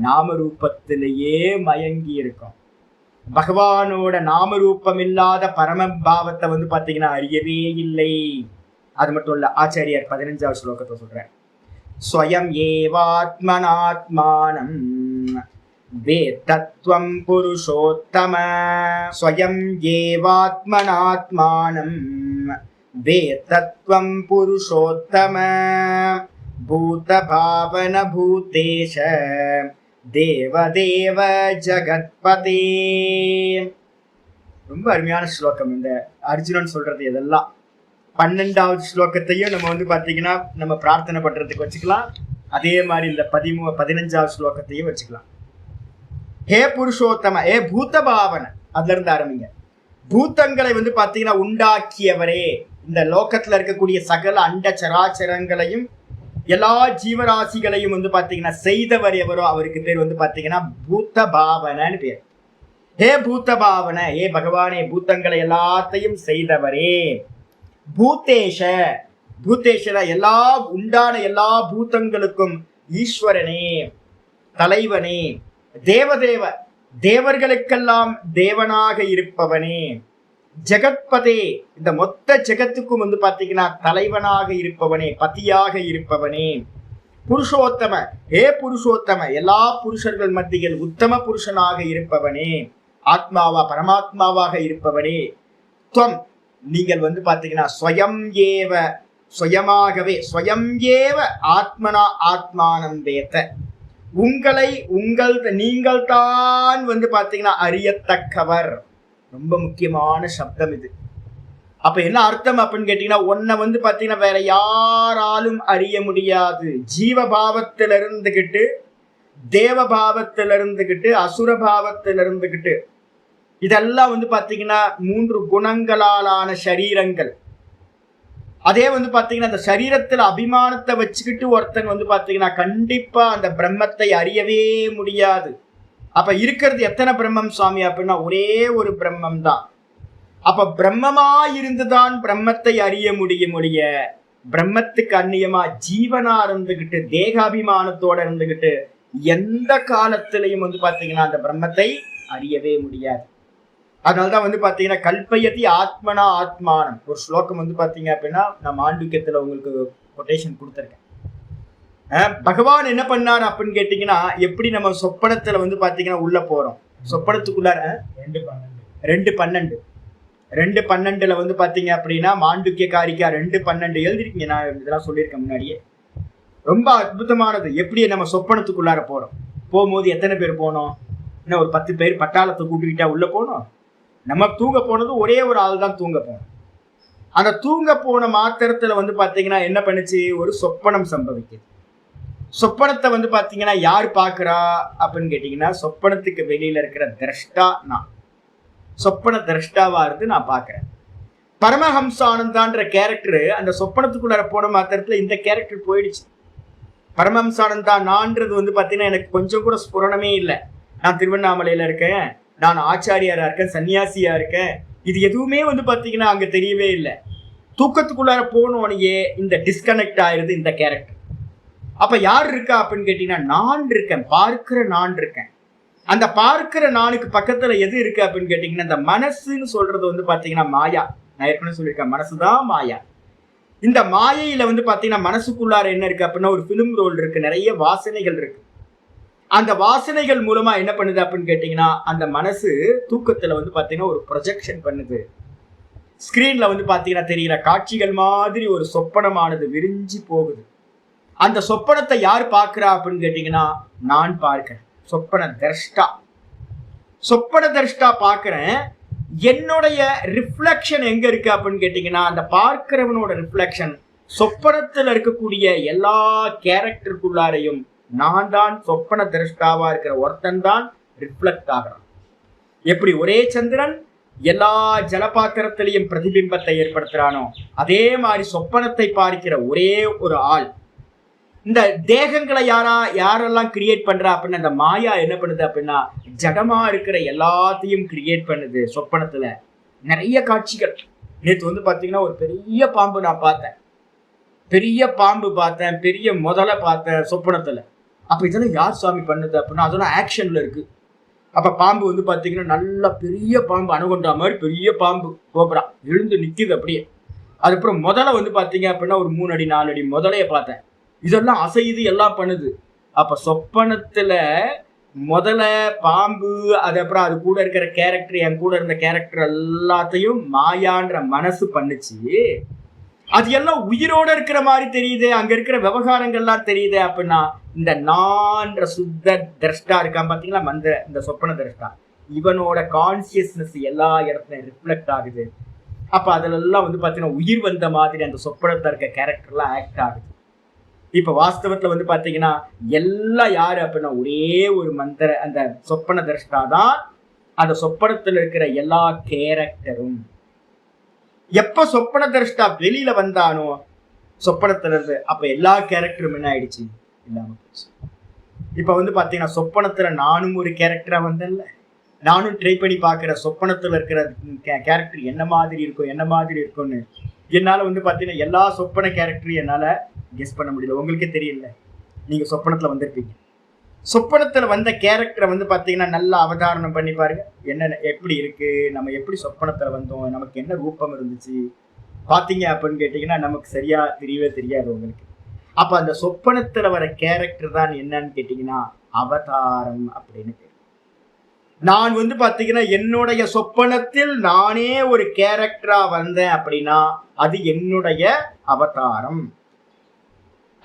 [SPEAKER 1] நாம ரூபத்திலேயே மயங்கி இருக்கோம். பகவானோட நாம ரூபம் இல்லாத பரமபாவத்தை வந்து பாத்தீங்கன்னா அறியவே இல்லை. அது மட்டும் இல்ல, ஆச்சாரியர் 15வது ஸ்லோகத்தை சொல்றேன். ஸ்வயம் ஏவாத்மனாத்மானம் வேத்தத்வம் புருஷோத்தம, ஸ்வயம் ஏவாத்மனாத்மானம் வேத்தத்வம் புருஷோத்தம, பூத பாவன பூதேஷ தேவதேவ ஜகத்பதே. ரொம்ப அருமையான ஸ்லோகம் இந்த அர்ஜுனன் சொல்றது. இதெல்லாம் 12வது ஸ்லோகத்தையும் நம்ம வந்து பாத்தீங்கன்னா நம்ம பிரார்த்தனை பண்றதுக்கு வச்சுக்கலாம். அதே மாதிரி இந்த 15வது ஸ்லோகத்தையும் வச்சுக்கலாம். ஹே புருஷோத்தம, ஹே பூத பாவன, அதுல இருந்து ஆரம்பிங்க. பூத்தங்களை வந்து பாத்தீங்கன்னா உண்டாக்கியவரே, இந்த லோகத்துல இருக்கக்கூடிய சகல அண்ட சராச்சரங்களையும் எல்லா ஜீவராசிகளையும் வந்து பாத்தீங்கன்னா செய்தவர் எவரோ அவருக்கு பேர் வந்து பாத்தீங்கன்னா பூத்த பாவனன்னு பேர். ஹே பூத்த பாவன, ஹே பகவானே பூத்தங்களை எல்லாத்தையும் செய்தவரே. பூத்தேஷ, பூத்தேஷன எல்லா உண்டான எல்லா பூத்தங்களுக்கும் ஈஸ்வரனே, தலைவனே. தேவதேவ, தேவர்களுக்கெல்லாம் தேவனாக இருப்பவனே. ஜெகத்பதே, இந்த மொத்த ஜெகத்துக்கும் வந்து பாத்தீங்கன்னா தலைவனாக இருப்பவனே, பதியாக இருப்பவனே. புருஷோத்தம, ஏ புருஷோத்தம, எல்லா புருஷர்கள் மத்தியில் உத்தம புருஷனாக இருப்பவனே, ஆத்மாவா பரமாத்மாவாக இருப்பவனே. துவம், நீங்கள் வந்து பாத்தீங்கன்னா ஸ்வயம் ஏவ, சுயமாகவே, ஸ்வயம் ஏவ ஆத்மனா ஆத்மானம் வேத, உங்களை நீங்கள் தான் வந்து பாத்தீங்கன்னா அறியத்தக்கவர். ரொம்ப முக்கியமான சப்தம் இது. அப்ப என்ன அர்த்தம் அப்படின்னு கேட்டீங்கன்னா, உன்னை வந்து பாத்தீங்கன்னா வேற யாராலும் அறிய முடியாது. ஜீவபாவத்தில் இருந்துகிட்டு, தேவபாவத்தில் இருந்துகிட்டு, அசுரபாவத்தில் இருந்துகிட்டு, இதெல்லாம் வந்து பாத்தீங்கன்னா 3 குணங்களாலான சரீரங்கள். அதே வந்து பாத்தீங்கன்னா அந்த சரீரத்துல அபிமானத்தை வச்சுக்கிட்டு ஒருத்தன் வந்து பாத்தீங்கன்னா கண்டிப்பா அந்த பிரம்மத்தை அறியவே முடியாது. அப்ப இருக்கிறது எத்தனை பிரம்மம் சுவாமி அப்படின்னா ஒரே ஒரு பிரம்மம் தான். அப்ப பிரம்மமா இருந்துதான் பிரம்மத்தை அறிய முடிய பிரம்மத்துக்கு அந்நியமா ஜீவனா இருந்துகிட்டு தேகாபிமானத்தோட இருந்துகிட்டு எந்த காலத்திலையும் வந்து பாத்தீங்கன்னா அந்த பிரம்மத்தை அறியவே முடியாது. அதனால்தான் வந்து பாத்தீங்கன்னா கல்பயதி ஆத்மனா ஆத்மானம் ஒரு ஸ்லோகம் வந்து பாத்தீங்க அப்படின்னா நான் மாண்டூக்கியத்துல உங்களுக்கு கொட்டேஷன் கொடுத்துருக்கேன். பகவான் என்ன பண்ணார் அப்படின்னு கேட்டீங்கன்னா, எப்படி நம்ம சொப்பனத்துல வந்து பாத்தீங்கன்னா உள்ள போறோம், சொப்பனத்துக்குள்ளார 2:12 வந்து பாத்தீங்க அப்படின்னா மாண்டூக்கிய காரிக்கா 2:12 எழுதிருக்கீங்க. நான் இதெல்லாம் சொல்லியிருக்கேன் முன்னாடியே. ரொம்ப அற்புதமானது. எப்படி நம்ம சொப்பனத்துக்குள்ளார போறோம், போகும்போது எத்தனை பேர் போனோம், இன்னும் ஒரு 10 பேர் பட்டாளத்தை கூட்டிக்கிட்டா உள்ள போனோம். நம்ம தூங்க போனது ஒரே ஒரு ஆள் தான் தூங்க போனோம். அந்த தூங்க போன மாத்திரத்துல வந்து பாத்தீங்கன்னா என்ன பண்ணுச்சு, ஒரு சொப்பனம் சம்பவிக்குது. சொப்பனத்தை வந்து பாத்தீங்கன்னா யார் பாக்குறா அப்படின்னு கேட்டீங்கன்னா, சொப்பனத்துக்கு வெளியில இருக்கிற திரஷ்டா நான், சொப்பன திரஷ்டாவா இருந்து நான் பாக்குறேன். பரமஹம்சானந்தான்ற கேரக்டர் அந்த சொப்பனத்துக்குள்ளார போன மாத்திரத்துல இந்த கேரக்டர் போயிடுச்சு. பரமஹம்சானந்தா நான்றது வந்து பாத்தீங்கன்னா எனக்கு கொஞ்சம் கூட ஸ்புரணமே இல்லை. நான் திருவண்ணாமலையில இருக்கேன், நான் ஆச்சாரியாரா இருக்கேன், சன்னியாசியா இருக்கேன், இது எதுவுமே வந்து பாத்தீங்கன்னா அங்க தெரியவே இல்லை. தூக்கத்துக்குள்ளார போனோடனே இந்த டிஸ்கனெக்ட் ஆயிருது இந்த கேரக்டர். அப்ப யார் இருக்கா அப்படின்னு கேட்டீங்கன்னா நான் இருக்கேன், பார்க்கிற நான் இருக்கேன். அந்த பார்க்கிற நானுக்கு பக்கத்துல எது இருக்கு அப்படின்னு கேட்டீங்கன்னா இந்த மனசுன்னு சொல்றது வந்து பாத்தீங்கன்னா மாயா. நான் ஏற்கனவே சொல்லியிருக்கேன், மனசுதான் மாயா. இந்த மாயையில வந்து பாத்தீங்கன்னா மனசுக்குள்ளார என்ன இருக்கு அப்படின்னா ஒரு பிலிம் ரோல் இருக்கு, நிறைய வாசனைகள் இருக்கு. அந்த வாசனைகள் மூலமா என்ன பண்ணுது அப்படின்னு கேட்டீங்கன்னா அந்த மனசு தூக்கத்துல வந்து பாத்தீங்கன்னா ஒரு ப்ரொஜெக்ஷன் பண்ணுது. ஸ்கிரீன்ல வந்து பாத்தீங்கன்னா தெரியற காட்சிகள் மாதிரி ஒரு சொப்பனமானது விரிஞ்சு போகுது. அந்த சொப்பனத்தை யார் பார்க்கிறா அப்படின்னு கேட்டீங்கன்னா நான் பார்க்கிறேன், சொப்பன திரஷ்டா. சொப்பன திரஷ்டா பார்க்கிறேன். என்னுடைய ரிஃப்ளெக்ஷன் எங்க இருக்கு அப்படின்னு கேட்டீங்கன்னா அந்த பார்க்கிறவனோட ரிஃப்ளெக்ஷன் சொப்பனத்துல இருக்கக்கூடிய எல்லா கேரக்டருக்குள்ளாரையும் நான் தான் சொப்பன திரஷ்டாவா இருக்கிற ஒருத்தன் தான் ரிஃப்ளெக்ட் ஆகிறான். எப்படி ஒரே சந்திரன் எல்லா ஜலபாத்திரத்திலையும் பிரதிபிம்பத்தை ஏற்படுத்துறானோ அதே மாதிரி சொப்பனத்தை பார்க்கிற ஒரே ஒரு ஆள். இந்த தேகங்களை யாரெல்லாம் கிரியேட் பண்றா அப்படின்னா அந்த மாயா என்ன பண்ணுது அப்படின்னா ஜடமா இருக்கிற எல்லாத்தையும் கிரியேட் பண்ணுது. சொப்பனத்துல நிறைய காட்சிகள். நேற்று வந்து பாத்தீங்கன்னா ஒரு பெரிய பாம்பு நான் பார்த்தேன், பெரிய பாம்பு பார்த்தேன், பெரிய முதலை பார்த்தேன் சொப்பனத்துல. அப்ப இதெல்லாம் யார் சுவாமி பண்ணுது அப்படின்னா அதெல்லாம் ஆக்ஷன்ல இருக்கு. அப்ப பாம்பு வந்து பாத்தீங்கன்னா நல்ல பெரிய பாம்பு, அணுகொண்டா மாதிரி பெரிய பாம்பு கோபுரா எழுந்து நிக்குது அப்படியே. அதுக்கப்புறம் முதலை வந்து பாத்தீங்க அப்படின்னா ஒரு 3 அடி 4 அடி முதலைய பார்த்தேன். இதெல்லாம் அசையுது, எல்லாம் பண்ணுது. அப்ப சொப்பனத்துல முதல்ல பாம்பு, அதுக்கப்புறம் அது கூட இருக்கிற கேரக்டர், என் கூட இருந்த கேரக்டர் எல்லாத்தையும் மாயான்ற மனசு பண்ணுச்சு. அது எல்லாம் உயிரோட இருக்கிற மாதிரி தெரியுது, அங்க இருக்கிற விவகாரங்கள்லாம் தெரியுது அப்படின்னா இந்த நான்ற சுத்த திரஷ்டா இருக்கான் பாத்தீங்களா, இந்த சொப்பன திரஷ்டா, இவனோட கான்சியஸ்னஸ் எல்லா இடத்துலயும் ரிஃப்ளெக்ட் ஆகுது. அப்ப அதுல எல்லாம் வந்து பாத்தீங்கன்னா உயிர் வந்த மாதிரி அந்த சொப்பனத்துல இருக்க கேரக்டர்லாம் ஆக்ட் ஆகுது. இப்ப வாஸ்தவத்துல வந்து பாத்தீங்கன்னா எல்லாம் யாரு அப்படின்னா ஒரே ஒரு அந்த சொப்பன திரஷ்டா தான் அந்த சொப்பனத்துல இருக்கிற எல்லா கேரக்டரும். எப்ப சொப்பன திரஷ்டா வெளியில வந்தானோ சொப்பனத்துல இருந்து, அப்ப எல்லா கேரக்டரும் என்ன ஆயிடுச்சு, இல்லாம போச்சு. இப்ப வந்து பாத்தீங்கன்னா சொப்பனத்துல நானும் ஒரு கேரக்டரா வந்தேன்ல, நானும் ட்ரை பண்ணி பாக்குற சொப்பனத்துல இருக்கிற கேரக்டர் என்ன மாதிரி இருக்கும்னு. என்னால வந்து பாத்தீங்கன்னா எல்லா சொப்பன கேரக்டரையும் என்னால கெஸ் பண்ண முடியல. உங்களுக்கே தெரியல, நீங்க சொப்பனத்துல வந்திருப்பீங்க. சொப்பனத்துல வந்த கேரக்டரை வந்து பாத்தீங்கன்னா நல்லா அவதாரணம் பண்ணி பாருங்க, என்ன எப்படி இருக்கு, நம்ம எப்படி சொப்பனத்துல வந்தோம், நமக்கு என்ன ரூபம் இருந்துச்சு பாத்தீங்க அப்படின்னு கேட்டீங்கன்னா நமக்கு சரியா தெரியவே தெரியாது உங்களுக்கு. அப்ப அந்த சொப்பனத்துல வர கேரக்டர் தான் என்னன்னு கேட்டீங்கன்னா அவதாரம் அப்படின்னு பேரு. நான் வந்து பாத்தீங்கன்னா என்னுடைய சொப்பனத்தில் நானே ஒரு கேரக்டரா வந்தேன் அப்படின்னா அது என்னுடைய அவதாரம்.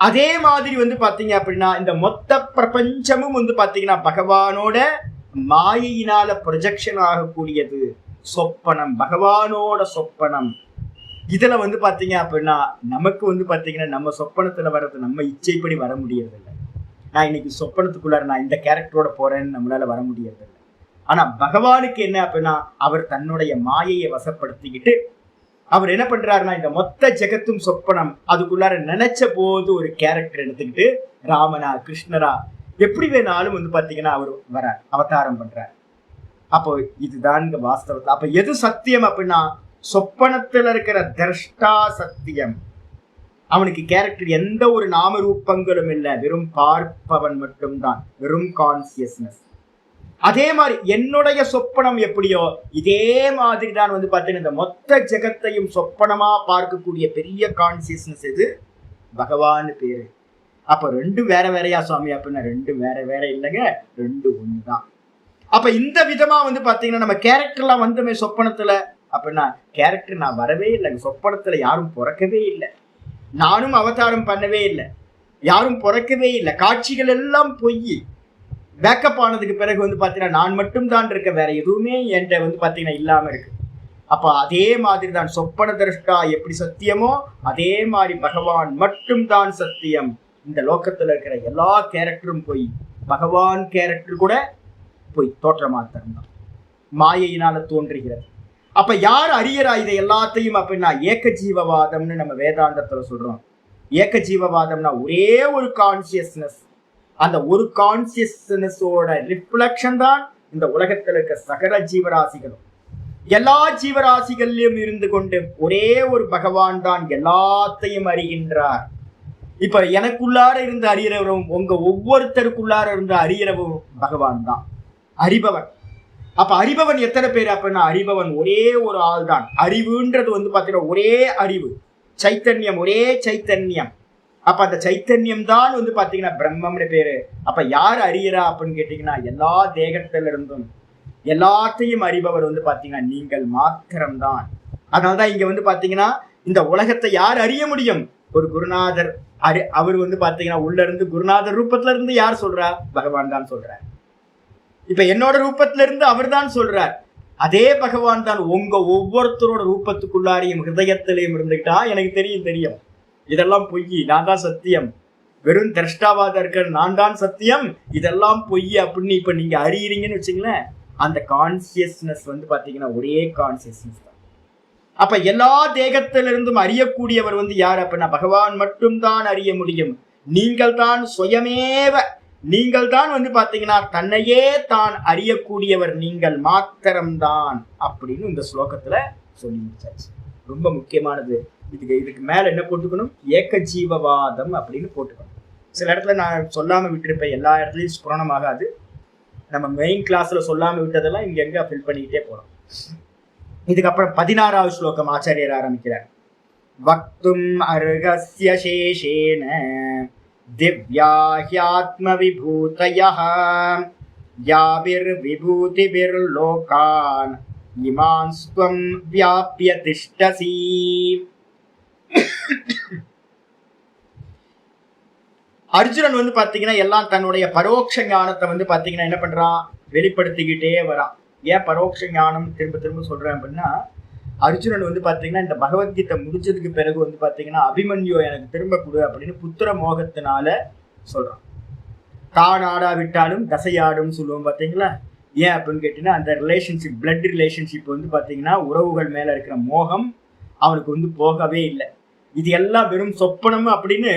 [SPEAKER 1] அதே மாதிரி வந்து பாத்தீங்க அப்படின்னா இந்த மொத்த பிரபஞ்சமும் வந்து பாத்தீங்கன்னா பகவானோட மாயையினால ப்ரொஜெக்ஷன் ஆகக்கூடியது சொப்பனம், பகவானோட சொப்பனம். இதுல வந்து பாத்தீங்க அப்படின்னா நமக்கு வந்து பாத்தீங்கன்னா நம்ம சொப்பனத்துல வர்றது நம்ம இச்சைப்படி வர முடியறதில்லை. நான் இன்னைக்கு சொப்பனத்துக்குள்ளார நான் இந்த கேரக்டரோட போறேன்னு நம்மளால வர முடியறதில்லை. ஆனா பகவானுக்கு என்ன அப்படின்னா அவர் தன்னுடைய மாயையை வசப்படுத்திக்கிட்டு அவர் என்ன பண்றாருன்னா இந்த மொத்த ஜெகத்தும் சொப்பனம், அதுக்குள்ளார நினைச்ச போது ஒரு கேரக்டர் எடுத்துக்கிட்டு ராமனா கிருஷ்ணரா எப்படி வேணாலும் வந்து பாத்தீங்கன்னா அவர் வர அவதாரம் பண்றார். அப்போ இதுதான் இங்க வாஸ்தவத்தை. அப்ப எது சத்தியம் அப்படின்னா சொப்பனத்துல இருக்கிற திரஷ்டா சத்தியம். அவனுக்கு கேரக்டர் எந்த ஒரு நாம ரூபங்களும் இல்லை, வெறும் பார்ப்பவன் மட்டும்தான், வெறும் கான்சியஸ்னஸ். அதே மாதிரி என்னுடைய சொப்பனம் எப்படியோ இதே மாதிரி தான் வந்து பார்த்தீங்கன்னா இந்த மொத்த ஜெகத்தையும் சொப்பனமா பார்க்கக்கூடிய பெரிய கான்சியஸ்னஸ் எது, பகவான் பேரு. அப்ப ரெண்டும் வேற வேறையா சுவாமி அப்படின்னா ரெண்டும் வேற வேற இல்லைங்க, ரெண்டு ஒண்ணுதான். அப்ப இந்த விதமா வந்து பாத்தீங்கன்னா நம்ம கேரக்டர்லாம் வந்துமே சொப்பனத்துல அப்படின்னா கேரக்டர் நான் வரவே இல்லைங்க. சொப்பனத்துல யாரும் பிறக்கவே இல்லை, நானும் அவதாரம் பண்ணவே இல்லை, யாரும் பிறக்கவே இல்லை, காட்சிகள் எல்லாம் பொய். பேக்கப் ஆனதுக்கு பிறகு வந்து பாத்தீங்கன்னா நான் மட்டும் தான் இருக்க, வேற எதுவுமே என்கிட்ட வந்து பாத்தீங்கன்னா இல்லாம இருக்கு. அப்ப அதே மாதிரி தான் சொப்பன திரஷ்டா எப்படி சத்தியமோ அதே மாதிரி பகவான் மட்டும் தான் சத்தியம். இந்த லோகத்துல இருக்கிற எல்லா கேரக்டரும் போய், பகவான் கேரக்டர் கூட போய் தோற்ற மாத்திரம் தான், மாயையினால தோன்றுகிறது. அப்ப யார் அறியறா இதை எல்லாத்தையும் அப்படின்னா ஏக ஜீவவாதம்னு நம்ம வேதாந்தத்துல சொல்றோம். ஏக ஜீவவாதம்னா ஒரே ஒரு கான்சியஸ்னஸ், அந்த ஒரு கான்சியஸ்னஸோட ரிஃப்ளெக்ஷன் தான் இந்த உலகத்தில் இருக்க சகல ஜீவராசிகளும். எல்லா ஜீவராசிகளிலும் இருந்து கொண்டு ஒரே ஒரு பகவான் தான் எல்லாத்தையும் அறிகின்றார். இப்ப எனக்குள்ளார இருந்து அறியறவரும் உங்க ஒவ்வொருத்தருக்குள்ளார இருந்து அறியறவும் பகவான் தான் அறிபவன். அப்ப அறிபவன் எத்தனை பேர் அப்படின்னா அறிபவன் ஒரே ஒரு ஆள் தான். அறிவுன்றது வந்து பாத்தீங்கன்னா ஒரே அறிவு, சைத்தன்யம், ஒரே சைத்தன்யம். அப்ப அந்த சைத்தன்யம் தான் வந்து பாத்தீங்கன்னா பிரம்மம்னு பேரு. அப்ப யார் அறியறா அப்படின்னு கேட்டீங்கன்னா எல்லா தேகத்துல இருந்தும் எல்லாத்தையும் அறிபவர் வந்து பாத்தீங்கன்னா நீங்கள் மாத்திரம்தான். அதனாலதான் இங்க வந்து பாத்தீங்கன்னா இந்த உலகத்தை யார் அறிய முடியும், ஒரு குருநாதர். அவர் வந்து பாத்தீங்கன்னா உள்ள இருந்து குருநாதர் ரூபத்துல இருந்து யார் சொல்றா, பகவான் தான் சொல்றார். இப்ப என்னோட ரூபத்துல இருந்து அவர் தான் சொல்றார். அதே பகவான் தான் உங்க ஒவ்வொருத்தரோட ரூபத்துக்குள்ளாரையும் ஹிருதயத்திலையும் இருந்துக்கிட்டா எனக்கு தெரியும் இதெல்லாம் பொய், நான் தான் சத்தியம், வெறும் திரஷ்டாவாத இருக்கிற நான் தான் சத்தியம், இதெல்லாம் பொய் அப்படின்னு இப்ப நீங்க அறியறீங்கன்னு வச்சுங்களேன். அந்த கான்சியஸ்னஸ் வந்து பாத்தீங்கன்னா ஒரே கான்சியஸ்னஸ் தான். அப்ப எல்லா தேகத்திலிருந்தும் அறியக்கூடியவர் வந்து யார் அப்படின்னா பகவான் மட்டும்தான் அறிய முடியும். நீங்கள் தான் சுயமேவ, நீங்கள் தான் வந்து பாத்தீங்கன்னா தன்னையே தான் அறியக்கூடியவர், நீங்கள் மாத்திரம்தான் அப்படின்னு இந்த ஸ்லோகத்துல சொல்லி வச்சாச்சு. ரொம்ப முக்கியமானது. இதுக்கு மேல என்ன போட்டுக்கணும், ஏக ஜீவவாதம் அப்படின்னு போட்டுக்கணும். சில இடத்துல நான் சொல்லாம விட்டுருப்பேன், எல்லா இடத்துலயும் ஸ்புரணம் ஆகாது. நம்ம மெயின் கிளாஸ்ல சொல்லாம விட்டதெல்லாம் இங்க எங்க ஃபில் பண்ணிக்கிட்டே போறோம். இதுக்கப்புறம் 16வது ஸ்லோகம் ஆச்சாரியர் ஆரம்பிக்கிறார். வக்தும் அர்ஹஸ்ய சேஷேன திவ்யாஹ்யாத்ம விபூதயஹ யாபிர் விபூதிபிர் லோகான் இமான் ஸ்வம் வியாப்ய திஷ்டசி. அர்ஜுனன் வந்து பாத்தீங்கன்னா எல்லாம் தன்னுடைய பரோட்ச ஞானத்தை வந்து பாத்தீங்கன்னா என்ன பண்றான், வெளிப்படுத்திக்கிட்டே வரான். ஏன் பரோட்ச ஞானம் திரும்ப திரும்ப சொல்றேன் அப்படின்னா, அர்ஜுனன் வந்து பாத்தீங்கன்னா இந்த பகவத்கீதை முடிஞ்சதுக்கு பிறகு வந்து பாத்தீங்கன்னா அபிமன்யு எனக்கு திரும்ப கொடு அப்படின்னு புத்திர மோகத்தினால சொல்றான். தான் ஆடா விட்டாலும் தசையாடும் சொல்லுவோம் பாத்தீங்களா. ஏன் அப்படின்னு கேட்டீங்கன்னா அந்த ரிலேஷன்ஷிப், பிளட் ரிலேஷன்ஷிப் வந்து பார்த்தீங்கன்னா உறவுகள் மேல இருக்கிற மோகம் அவனுக்கு வந்து போகவே இல்லை. இது எல்லாம் வெறும் சொப்பனம் அப்படின்னு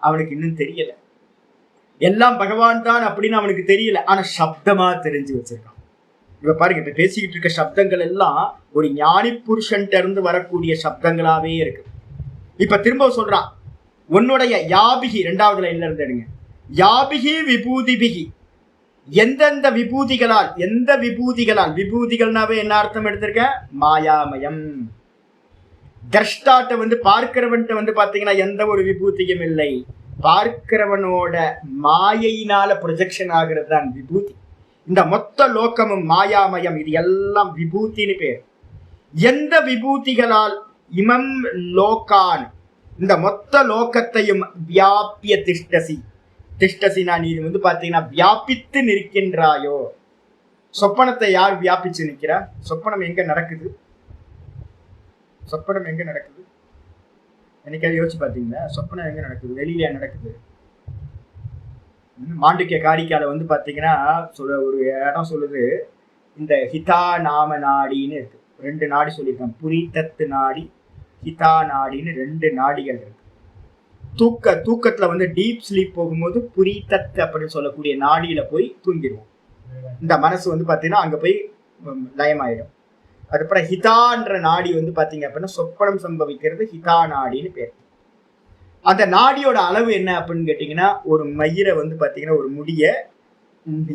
[SPEAKER 1] அவனுக்கு இன்னும் தெரியல. எல்லாம் பகவான் தான் அப்படின்னு அவனுக்கு தெரியல. ஆனா சப்தமா தெரிஞ்சு வச்சிருக்கான். இப்ப பாருங்க, இப்ப பேசிக்கிட்டு இருக்க சப்தங்கள் எல்லாம் ஒரு ஞானி புருஷன்ட்ட இருந்து வரக்கூடிய சப்தங்களாவே இருக்கு. இப்ப திரும்ப சொல்றான், உன்னுடைய யாபிகி 2வது லைன்ல இருந்து எடுங்க. யாபிகி விபூதிபிகி, எந்தெந்த விபூதிகளால், எந்த விபூதிகளால், விபூதிகள்னாவே என்ன அர்த்தம் எடுத்திருக்க, மாயாமயம். திரஷ்டாட்ட வந்து பார்க்கிறவன்ட்ட வந்து பாத்தீங்கன்னா எந்த ஒரு விபூதியும் இல்லை. பார்க்கிறவனோட மாயையினால ப்ரொஜெக்ஷன் ஆகிறது தான் விபூதி. இந்த மொத்த லோகமும் மாயாமயம், இது எல்லாம் விபூதின்னு பேர். எந்த விபூதிகளால் இமம் லோகான், இந்த மொத்த லோகத்தையும் வியாபிய திஷ்டசி, திஷ்டசினா நீ வந்து பாத்தீங்கன்னா வியாபித்து நிற்கின்றாயோ. சொப்பனத்தை யார் வியாபிச்சு நிற்கிறா? சொப்பனம் எங்க நடக்குது? சொப்பனம் எங்க நடக்குது? என்னைக்காவது யோசிச்சு பார்த்தீங்களா? சொப்பனம் எங்க நடக்குது? வெளியில நடக்குது. மாண்டிக்க காரிக்கால வந்து பாத்தீங்கன்னா ஒரு இடம் சொல்லுது, இந்த ஹிதா நாம நாடின்னு இருக்கு. 2 நாடி சொல்லியிருக்காங்க, புரிதத்து நாடி, ஹிதா நாடின்னு 2 நாடிகள் இருக்கு. தூக்கத்துல வந்து டீப் ஸ்லீப் போகும்போது புரிதத்து அப்படின்னு சொல்லக்கூடிய நாடியில போய் தூங்கிடுவோம். இந்த மனசு வந்து பாத்தீங்கன்னா அங்க போய் லயமாயிடும். அதுக்கப்புறம் ஹிதான்ற நாடி வந்து பாத்தீங்க அப்படின்னா சொப்பனம் சம்பவிக்கிறது ஹிதா நாடின்னு பேர். அந்த நாடியோட அளவு என்ன அப்படின்னு கேட்டீங்கன்னா, ஒரு மயிரை வந்து பாத்தீங்கன்னா ஒரு முடிய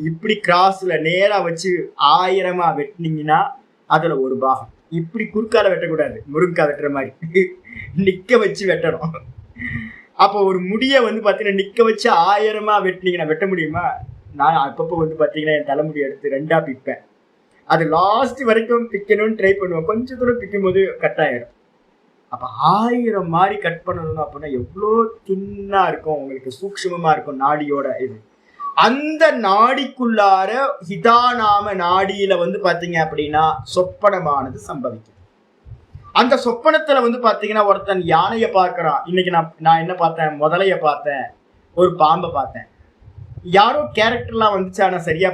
[SPEAKER 1] இப்படி கிராஸ்ல நேரா வச்சு 1000 வெட்டினீங்கன்னா அதுல ஒரு பாகம். இப்படி குறுக்கால வெட்டக்கூடாது, முருங்காய் வெட்டுற மாதிரி நிக்க வச்சு வெட்டணும். அப்போ ஒரு முடிய வந்து பாத்தீங்கன்னா நிக்க வச்சு 1000 வெட்டினீங்கன்னா வெட்ட முடியுமா? நான் அப்பப்போ வந்து பாத்தீங்கன்னா என் தலைமுடி எடுத்து 2ஆ பிப்பேன். அது லாஸ்ட் வரைக்கும் பிக்கணும்னு ட்ரை பண்ணுவேன். கொஞ்சம் தூரம் பிக்கும் போது கட் ஆயிடும். அப்ப 1000 மாதிரி கட் பண்ணணும் அப்படின்னா எவ்வளோ தின்னா இருக்கும், உங்களுக்கு சூக்ஷ்மமா இருக்கும் நாடியோட இது. அந்த நாடிக்குள்ளார ஹிதாநாம நாடியில வந்து பாத்தீங்க அப்படின்னா சொப்பனமானது சம்பவிக்கும். அந்த சொப்பனத்துல வந்து பாத்தீங்கன்னா ஒருத்தன் யானையை பார்க்கறான். இன்னைக்கு நான் என்ன பார்த்தேன், முதலைய பார்த்தேன், ஒரு பாம்பை பார்த்தேன். யாரோ கேரக்டர்லாம் வந்துச்சு, ஆனா சரியா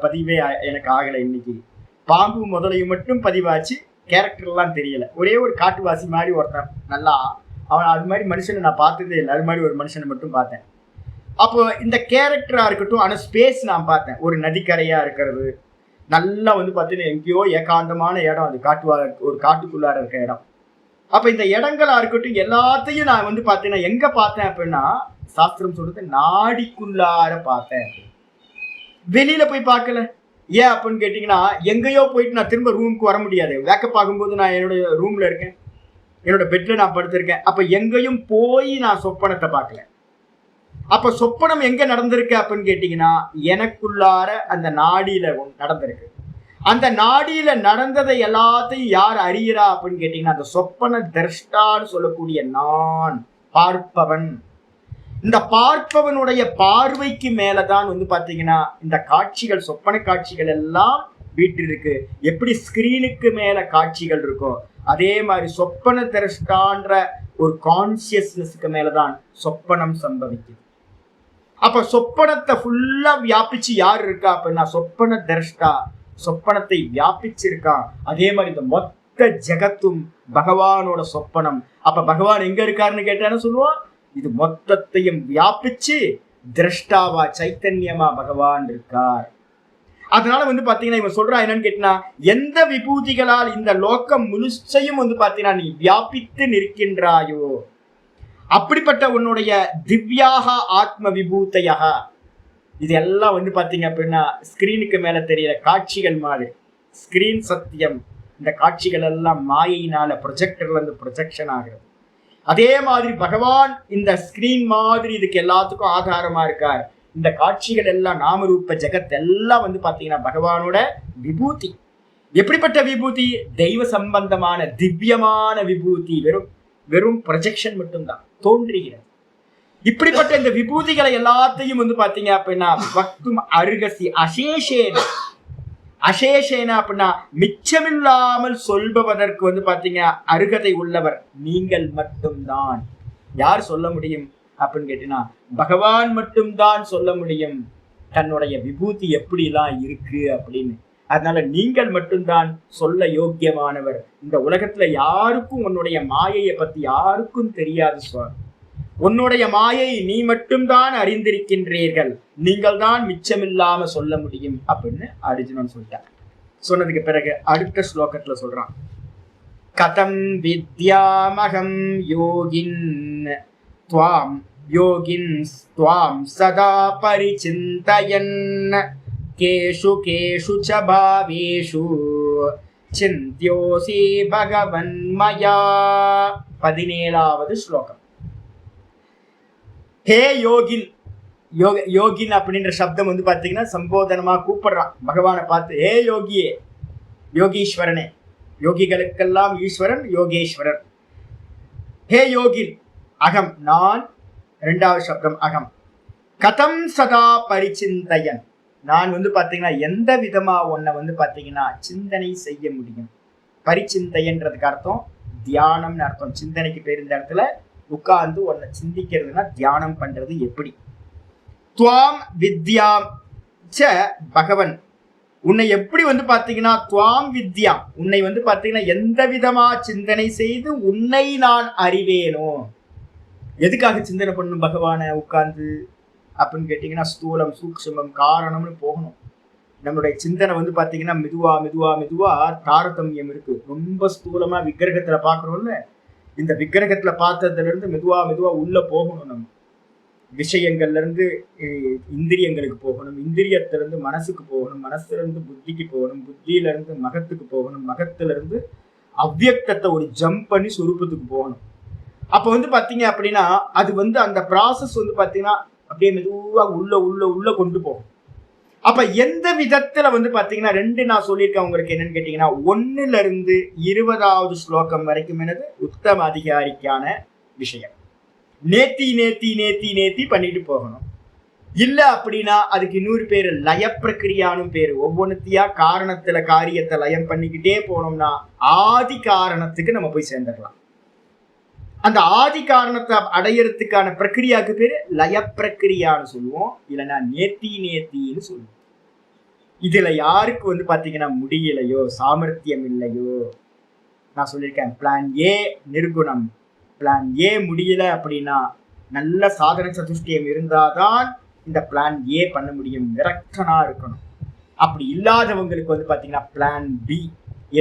[SPEAKER 1] பதிவே எனக்கு ஆகலை. இன்னைக்கு பாம்பு முதலையும் மட்டும் பதிவாச்சு, கேரக்டர்லாம் தெரியல. ஒரே ஒரு காட்டுவாசி மாதிரி ஒருத்தன், நல்லா அவன் அது மாதிரி மனுஷனை நான் பார்த்ததே இல்லை. அது மாதிரி ஒரு மனுஷனை மட்டும் பார்த்தேன். அப்போ இந்த கேரக்டரா இருக்கட்டும், ஆனா ஸ்பேஸ் நான் பார்த்தேன். ஒரு நதிக்கரையா இருக்கிறது, நல்லா வந்து பார்த்தீங்கன்னா எங்கேயோ ஏகாந்தமான இடம், அது ஒரு காட்டுக்குள்ளார இருக்க இடம். அப்ப இந்த இடங்களா இருக்கட்டும் எல்லாத்தையும் நான் வந்து பார்த்தீங்கன்னா எங்க பார்த்தேன் அப்படின்னா, சாஸ்திரம் சொல்றது நாடிக்குள்ளார பார்த்தேன், வெளியில போய் பார்க்கல. ஏன் அப்படின்னு கேட்டீங்கன்னா, எங்கேயோ போயிட்டு நான் திரும்ப ரூமுக்கு வர முடியாது. வேக்கப் ஆகும்போது நான் என்னோட ரூம்ல இருக்கேன், என்னோட பெட்ல நான் படுத்திருக்கேன். அப்ப எங்கேயும் போய் நான் சொப்பனத்தை பார்க்கல. அப்ப சொப்பனம் எங்க நடந்திருக்கு அப்படின்னு கேட்டீங்கன்னா, எனக்குள்ளார அந்த நாடியில நடந்திருக்கு. அந்த நாடியில நடந்ததை எல்லாத்தையும் யார் அறிகிறா அப்படின்னு கேட்டீங்கன்னா, அந்த சொப்பன திரஷ்டான்னு சொல்லக்கூடிய நான், பார்ப்பவன். இந்த பார்ப்பவனுடைய பார்வைக்கு மேலதான் வந்து பாத்தீங்கன்னா இந்த காட்சிகள், சொப்பன காட்சிகள் எல்லாம் வீட்டிருக்கு. எப்படி ஸ்கிரீனுக்கு மேல காட்சிகள் இருக்கோ அதே மாதிரி சொப்பன திரஷ்டான்ற ஒரு கான்சியஸ்னஸ்க்கு மேலதான் சொப்பனம் சம்பவிக்குது. அப்ப சொப்பனத்தை ஃபுல்லா வியாபிச்சு யார் இருக்கா அப்படின்னா சொப்பன திரஷ்டா, சொப்பனத்தை வியாபிச்சிருக்கான். அதே மாதிரி இந்த மொத்த ஜெகத்தும் பகவானோட சொப்பனம். அப்ப பகவான் எங்க இருக்காருன்னு கேட்டான்னு சொல்லுவான், இது மொத்தத்தையும் வியாபிச்சு திரஷ்டாவா சைத்தன்யமா பகவான் இருக்கார். அதனால வந்து பாத்தீங்கன்னா இவன் சொல்றான் என்னன்னு கேட்டீங்கன்னா, எந்த விபூதிகளால் இந்த லோகம் முழுசையும் வந்து பாத்தீங்கன்னா நீ வியாபித்து நிற்கின்றாயோ, அப்படிப்பட்ட உன்னுடைய திவ்யாக ஆத்ம விபூத்தையாக, இது எல்லாம் வந்து பாத்தீங்க அப்படின்னா ஸ்கிரீனுக்கு மேல தெரியற காட்சிகள் மாதிரி. ஸ்கிரீன் சத்தியம், இந்த காட்சிகள் எல்லாம் மாயினால ப்ரொஜெக்டர்ல இருந்து ப்ரொஜெக்ஷன் ஆகிறது. அதே மாதிரி பகவான் இந்த ஸ்கிரீன் மாதிரி இதுக்கு எல்லாத்துக்கும் ஆதாரமா இருக்கார். இந்த காட்சிகள் எல்லாம் நாமரூப ஜெகத் எல்லாம் வந்து பாத்தீங்கன்னா பகவானோட விபூதி. எப்படிப்பட்ட விபூதி? தெய்வ சம்பந்தமான திவ்யமான விபூதி. வெறும் ப்ரொஜெக்ஷன் மட்டும்தான் தோன்றுகிறது. இப்படிப்பட்ட இந்த விபூதிகளை எல்லாத்தையும் வந்து பாத்தீங்க அப்படின்னா வக்தும் அருகசி அசேஷேன, அசேஷேனா அப்படின்னா மிச்சமில்லாமல் சொல்பவதற்கு வந்து பாத்தீங்க அருகதை உள்ளவர் நீங்கள் மட்டும்தான். யார் சொல்ல முடியும் அப்படின்னு கேட்டீங்கன்னா பகவான் மட்டும்தான் சொல்ல முடியும். தன்னுடைய விபூதி எப்படிலாம் இருக்கு அப்படின்னு. அதனால நீங்கள் மட்டும்தான் சொல்ல யோக்கியமானவர். இந்த உலகத்துல யாருக்கும் உன்னுடைய மாயையை பத்தி யாருக்கும் தெரியாது சுவாமி. உன்னுடைய மாயை நீ மட்டும்தான் அறிந்திருக்கின்றீர்கள், நீங்கள் தான் மிச்சமில்லாம சொல்ல முடியும் அப்படின்னு அர்ஜுனன் சொல்லிட்டார். சொன்னதுக்கு பிறகு அடுத்த ஸ்லோகத்துல சொல்றான், கதம் வித்யாமகம் யோகின் த்வாம் யோகின் த்வாம் சதா பரிசிந்தயன் கேஷு கேஷு ச பாவேஷு சிந்த்யோசி பகவன் மயா. 17வது ஸ்லோகம். ஹே யோகின், யோகின் அப்படின்ற சப்தம் வந்து பாத்தீங்கன்னா சம்போதனமா கூப்பிடுறான் பகவானை பார்த்து. ஹே யோகியே, யோகீஸ்வரனே, யோகிகளுக்கெல்லாம் ஈஸ்வரன் யோகேஸ்வரர். ஹே யோகின், அகம் நான், 2வது சப்தம் அகம். கதம் சதா பரிசிந்தயன், நான் வந்து பாத்தீங்கன்னா எந்த விதமா உன்னை வந்து பாத்தீங்கன்னா சிந்தனை செய்ய முடியும். பரிச்சிந்தைன்றதுக்கு அர்த்தம் தியானம்னு அர்த்தம். சிந்தனைக்கு பேர் இந்த இடத்துல உட்கார்ந்து உன்னை சிந்திக்கிறதுனா தியானம் பண்றது எப்படி. துவாம் வித்யாம் ச பகவன், உன்னை எப்படி வந்து பாத்தீங்கன்னா துவாம் வித்யாம், உன்னை வந்து பாத்தீங்கன்னா எந்த விதமா சிந்தனை செய்து உன்னை நான் அறிவேனோ. எதுக்காக சிந்தனை பண்ணணும் பகவானை உட்கார்ந்து அப்படின்னு கேட்டீங்கன்னா, ஸ்தூலம் சூக்ஷ்மம் காரணம்னு போகணும். நம்மளுடைய சிந்தனை வந்து பாத்தீங்கன்னா மெதுவா மெதுவா மெதுவா தாரதமியம் இருக்கு. ரொம்ப ஸ்தூலமா விக்கிரகத்துல பாக்குறோம்ல, இந்த விக்கிரகத்துல பார்த்ததுல இருந்து மெதுவா மெதுவா உள்ள போகணும். நம்ம விஷயங்கள்ல இருந்து இந்திரியங்களுக்கு போகணும், இந்திரியத்துல இருந்து மனசுக்கு போகணும், மனசுல இருந்து புத்திக்கு போகணும், புத்தியில இருந்து மகத்துக்கு போகணும், மகத்துல இருந்து அவ்வியக்தத்தை ஒரு ஜம்ப் பண்ணி சுரூபத்துக்கு போகணும். அப்ப வந்து பாத்தீங்க அப்படின்னா அது வந்து அந்த ப்ராசஸ் வந்து பாத்தீங்கன்னா அப்படியே மெதுவா உள்ள உள்ள உள்ள கொண்டு போகும். அப்ப எந்த விதத்துல வந்து பாத்தீங்கன்னா 2 நான் சொல்லியிருக்கேன் உங்களுக்கு. என்னன்னு கேட்டீங்கன்னா 1ல இருந்து 20வது ஸ்லோகம் வரைக்கும் என்னது உத்தம அதிகாரிக்கான விஷயம். நேத்தி நேத்தி நேத்தி நேத்தி பண்ணிட்டு போகணும். இல்ல அப்படின்னா அதுக்கு இன்னொரு பேரு லய பிரக்கிரியானு பேரு. ஒவ்வொன்றுத்தியா காரணத்துல காரியத்தை லயம் பண்ணிக்கிட்டே போனோம்னா ஆதி காரணத்துக்கு நம்ம போய் சேர்ந்துடலாம். அந்த ஆதி காரணத்தை அடையறதுக்கான பிரக்கிரியாவுக்கு பேரு லய பிரக்கிரியான்னு சொல்லுவோம், இல்லைன்னா நேத்தி நேத்தின்னு சொல்லுவோம். இதுல யாருக்கு வந்து பாத்தீங்கன்னா முடியலையோ, சாமர்த்தியம் இல்லையோ, நான் சொல்லியிருக்கேன் பிளான் ஏ நிர்குணம். பிளான் ஏ முடியல அப்படின்னா நல்ல சாதன சதுஷ்டியம் இருந்தாதான் இந்த பிளான் ஏ பண்ண முடியும். விரக்தனா இருக்கணும். அப்படி இல்லாதவங்களுக்கு வந்து பாத்தீங்கன்னா பிளான் பி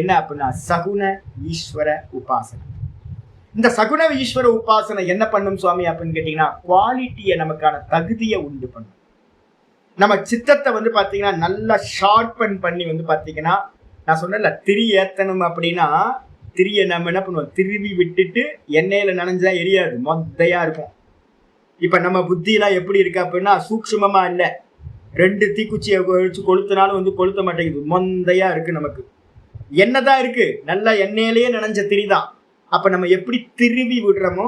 [SPEAKER 1] என்ன அப்படின்னா சகுன ஈஸ்வர உபாசனை. இந்த சகுன ஈஸ்வர உபாசனை என்ன பண்ணும் சுவாமி அப்படின்னு கேட்டீங்கன்னா குவாலிட்டியை, நமக்கான தகுதியை உண்டு பண்ணும். நம்ம சித்தத்தை வந்து பாத்தீங்கன்னா நல்லா ஷார்பன் பண்ணி வந்து பாத்தீங்கன்னா, நான் சொன்னேன்ல திரி ஏத்தணும் அப்படின்னா, திரியை நம்ம என்ன பண்ணுவோம், திருவி விட்டுட்டு எண்ணெயில நனைஞ்சா எரியாது, மொத்தையா இருக்கும். இப்ப நம்ம புத்தியெல்லாம் எப்படி இருக்கு அப்படின்னா சூக்ஷ்மமா இல்லை. 2 தீக்குச்சியை வச்சு கொளுத்தினாலும் வந்து கொளுத்த மாட்டேங்குது, மொந்தையா இருக்கு. நமக்கு என்னதான் இருக்கு, நல்லா எண்ணெயிலேயே நனைஞ்ச திரிதான். அப்ப நம்ம எப்படி திருவி விடுறோமோ,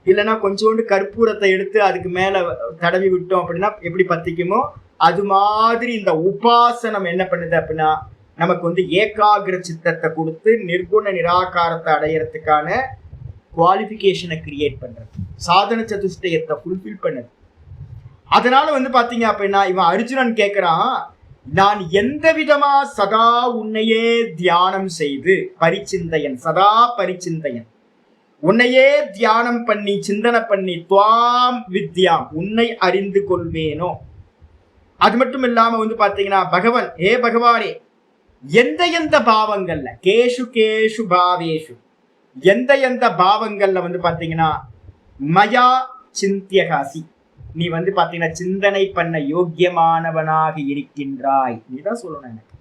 [SPEAKER 1] இல்லைன்னா கொஞ்சோண்டு கற்பூரத்தை எடுத்து அதுக்கு மேல தடவி விட்டோம் அப்படின்னா எப்படி பத்திக்குமோ, அது மாதிரி இந்த உபாசனம் என்ன பண்ணுது அப்படின்னா நமக்கு வந்து ஏகாகிர சித்தத்தை கொடுத்து நிர்குண நிராகாரத்தை அடையறதுக்கான குவாலிஃபிகேஷனை கிரியேட் பண்றது, சாதன சதுஷ்டயத்தை ஃபுல்ஃபில் பண்ணுது. அதனால வந்து பாத்தீங்க அப்படின்னா இவன் அர்ஜுனன் கேட்கிறான், நான் எந்த விதமா சதா உன்னையே தியானம் செய்து பரிச்சிந்தையன், சதா பரிச்சிந்தையன், உன்னையே தியானம் பண்ணி சிந்தனை பண்ணி துவாம் வித்யாம் உன்னை அறிந்து கொள்வேனோ. அது மட்டும் இல்லாம வந்து பாத்தீங்கன்னா பகவன், ஏ பகவானே, எந்த எந்த பாவங்கள்ல கேஷு கேஷு பாவேஷு, எந்த எந்த பாவங்கள்ல வந்து பாத்தீங்கன்னா மயா சிந்தியகாசி, நீ வந்து பாத்தீங்கன்னா சிந்தனை பண்ண யோக்கியமானவனாக இருக்கின்றாய். நீதான் சொல்லணும் எனக்கு.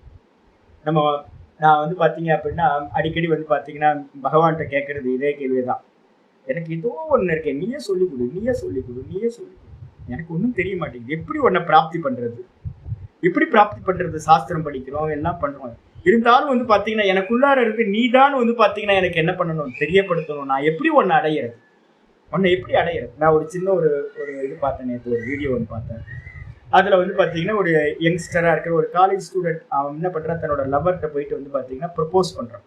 [SPEAKER 1] நான் வந்து பாத்தீங்க அப்படின்னா அடிக்கடி வந்து பாத்தீங்கன்னா பகவான்கிட்ட கேட்கறது இதே கேள்விதான். எனக்கு ஏதோ ஒண்ணு இருக்கேன், நீயே சொல்லிக் கொடு, நீயே சொல்லிக் கொடு, நீயே சொல்லிக் கொடு, எனக்கு ஒன்றும் தெரிய மாட்டேங்குது. எப்படி உன்னை பிராப்தி பண்றது, எப்படி பிராப்தி பண்றது? சாஸ்திரம் படிக்கிறோம், எல்லாம் பண்றோம், இருந்தாலும் வந்து பாத்தீங்கன்னா எனக்குள்ளார இருக்கு, நீதான் வந்து பாத்தீங்கன்னா எனக்கு என்ன பண்ணணும், தெரியப்படுத்தணும். நான் எப்படி உன்னை அடையிறது, உன்னை எப்படி அடையிறது? நான் ஒரு சின்ன ஒரு இது பார்த்தேன், நேற்று ஒரு வீடியோ ஒன்று பார்த்தேன். அதில் வந்து பார்த்தீங்கன்னா ஒரு யங்ஸ்டராக இருக்கிற ஒரு காலேஜ் ஸ்டூடெண்ட், அவன் என்ன பண்ணுறான், தன்னோட லவர்கிட்ட போயிட்டு வந்து பார்த்தீங்கன்னா ப்ரப்போஸ் பண்ணுறான்.